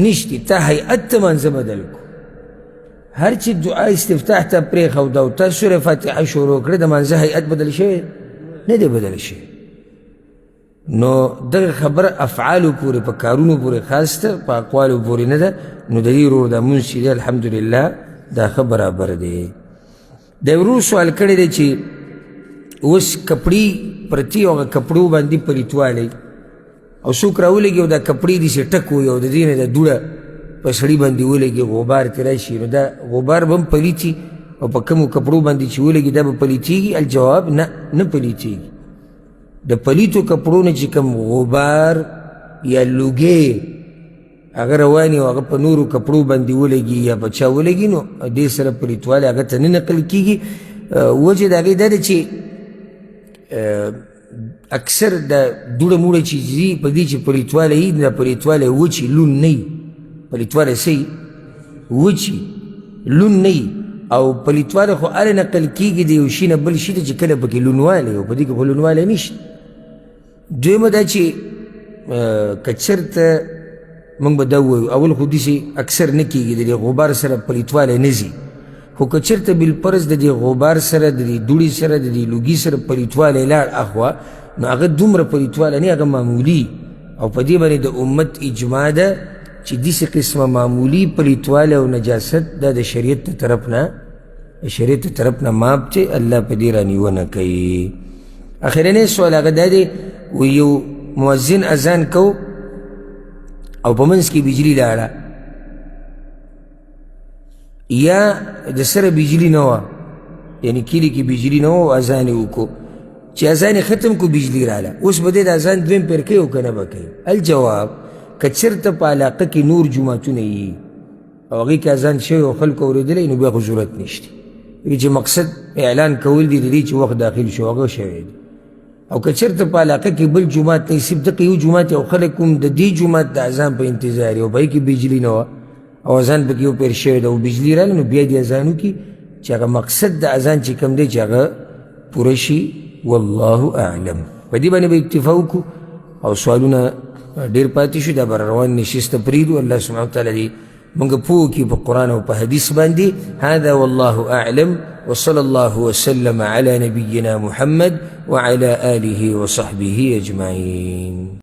نشتی تا هیئت ته مانځه بدل کو هر چې دعا استفتاح ته پرېښوده او تا سوره فاتحه شروع کړه د مانځه هیئت بدل شوی نه دی بدل شوی نو دغه خبره افعالو پورې په کارونو پورې خاص ته په اقوالو پورې نه ده نو د دې ورور دا مونځ چې دی الحمدلله دا ښه برابر دی د ورور سوال کړی دی چې اوس کپړې پرتي او هغه کپړو باندې پلیتوالی او څوک راولګي او دا کپړې داسې ټک وي او د دې نه د دوړه په سړي باندې ولګي غبار ترې راشي نو دا غبار به هم پلیتي او په کومو کپړو باندې چې ولګي دا به پلیتېږي الجواب نه پلیتېږي د پلیتو کپړو نه چې کوم غبار یا لوګې هغه رواني او هغه په نورو کپړو باندې ولګي یا په چا ولګي نو دې سره پلیتوالی هغه ته نه نقل کېږي وجه د هغې دا ده چې اکثر د دوړه موړه چې ځي په دې چې پلیتوالی وي دا پلیتوالی وچي لون نه وي پلیتوالی څه وچي لون نه وي او پلیتوالی خو هله نقل کېږي د یو شي نه بل شي ته چې کله پکې لونوالی او په دې کې خو لونوالی نشته دویمه دا چې که چېرته موږ به دا ووایو اول خو داسې اکثر نه کېږي د دې غبار سره پلیتوالی نه ځي خو که چېرته بالفرض د دې غبار سره د دې دوړې سره د دې لوګي سره پلیتوالی لاړ اخوا نو هغه دومره پلیتوالی نه هغه معمولي او په دې باندې د امت اجماع ده چې داسې قسمه معمولي پلیتوالی او نجاست دا د شریعت د طرف نه ماب چې الله په دې رانیونه کوي اخرنی سوال هغه دا دی و یو مؤذن اذان کو او په منځ کې بجلي لاړه یا د سره بجلي نه وه یعنی کلي کې بجلي نه وه او اذان یې وکړو چې اذان یې ختم کو بجلي راله اوس به دی د اذان دویم پیر کوي او که نه به کوي الجواب که چېرته په علاقه کې نور جوماتونه یي او هغې کې اذان شوی او خلکو اورېدلی نو بیا خو ضرورت نشته چې مقصد اعلان کول دی د دې چې وخت داخل شو هغه شوی دی او که چېرته په علاقه کې بل جومات نه صرف دغه یو جومات او خلک هم د دې جومات د اذان په انتظار او په هغې کې بجلي نه وه او اذان پکې یو پیر شوی ده او بجلي راغله نو بیا دې اذان وکړي چې هغه مقصد د اذان چې کوم دی چې هغه پوره شي والله اعلم په دې باندې به اکتفا وکړو او سوالونه ډېر پاتې شو دا به روان نشسته پرېږدو الله سبحانه وتعالی دې موږ پوه کړي په قرآن او په حدیث باندې هذا والله اعلم وصلى الله وسلم على نبينا محمد وعلى آله وصحبه أجمعين.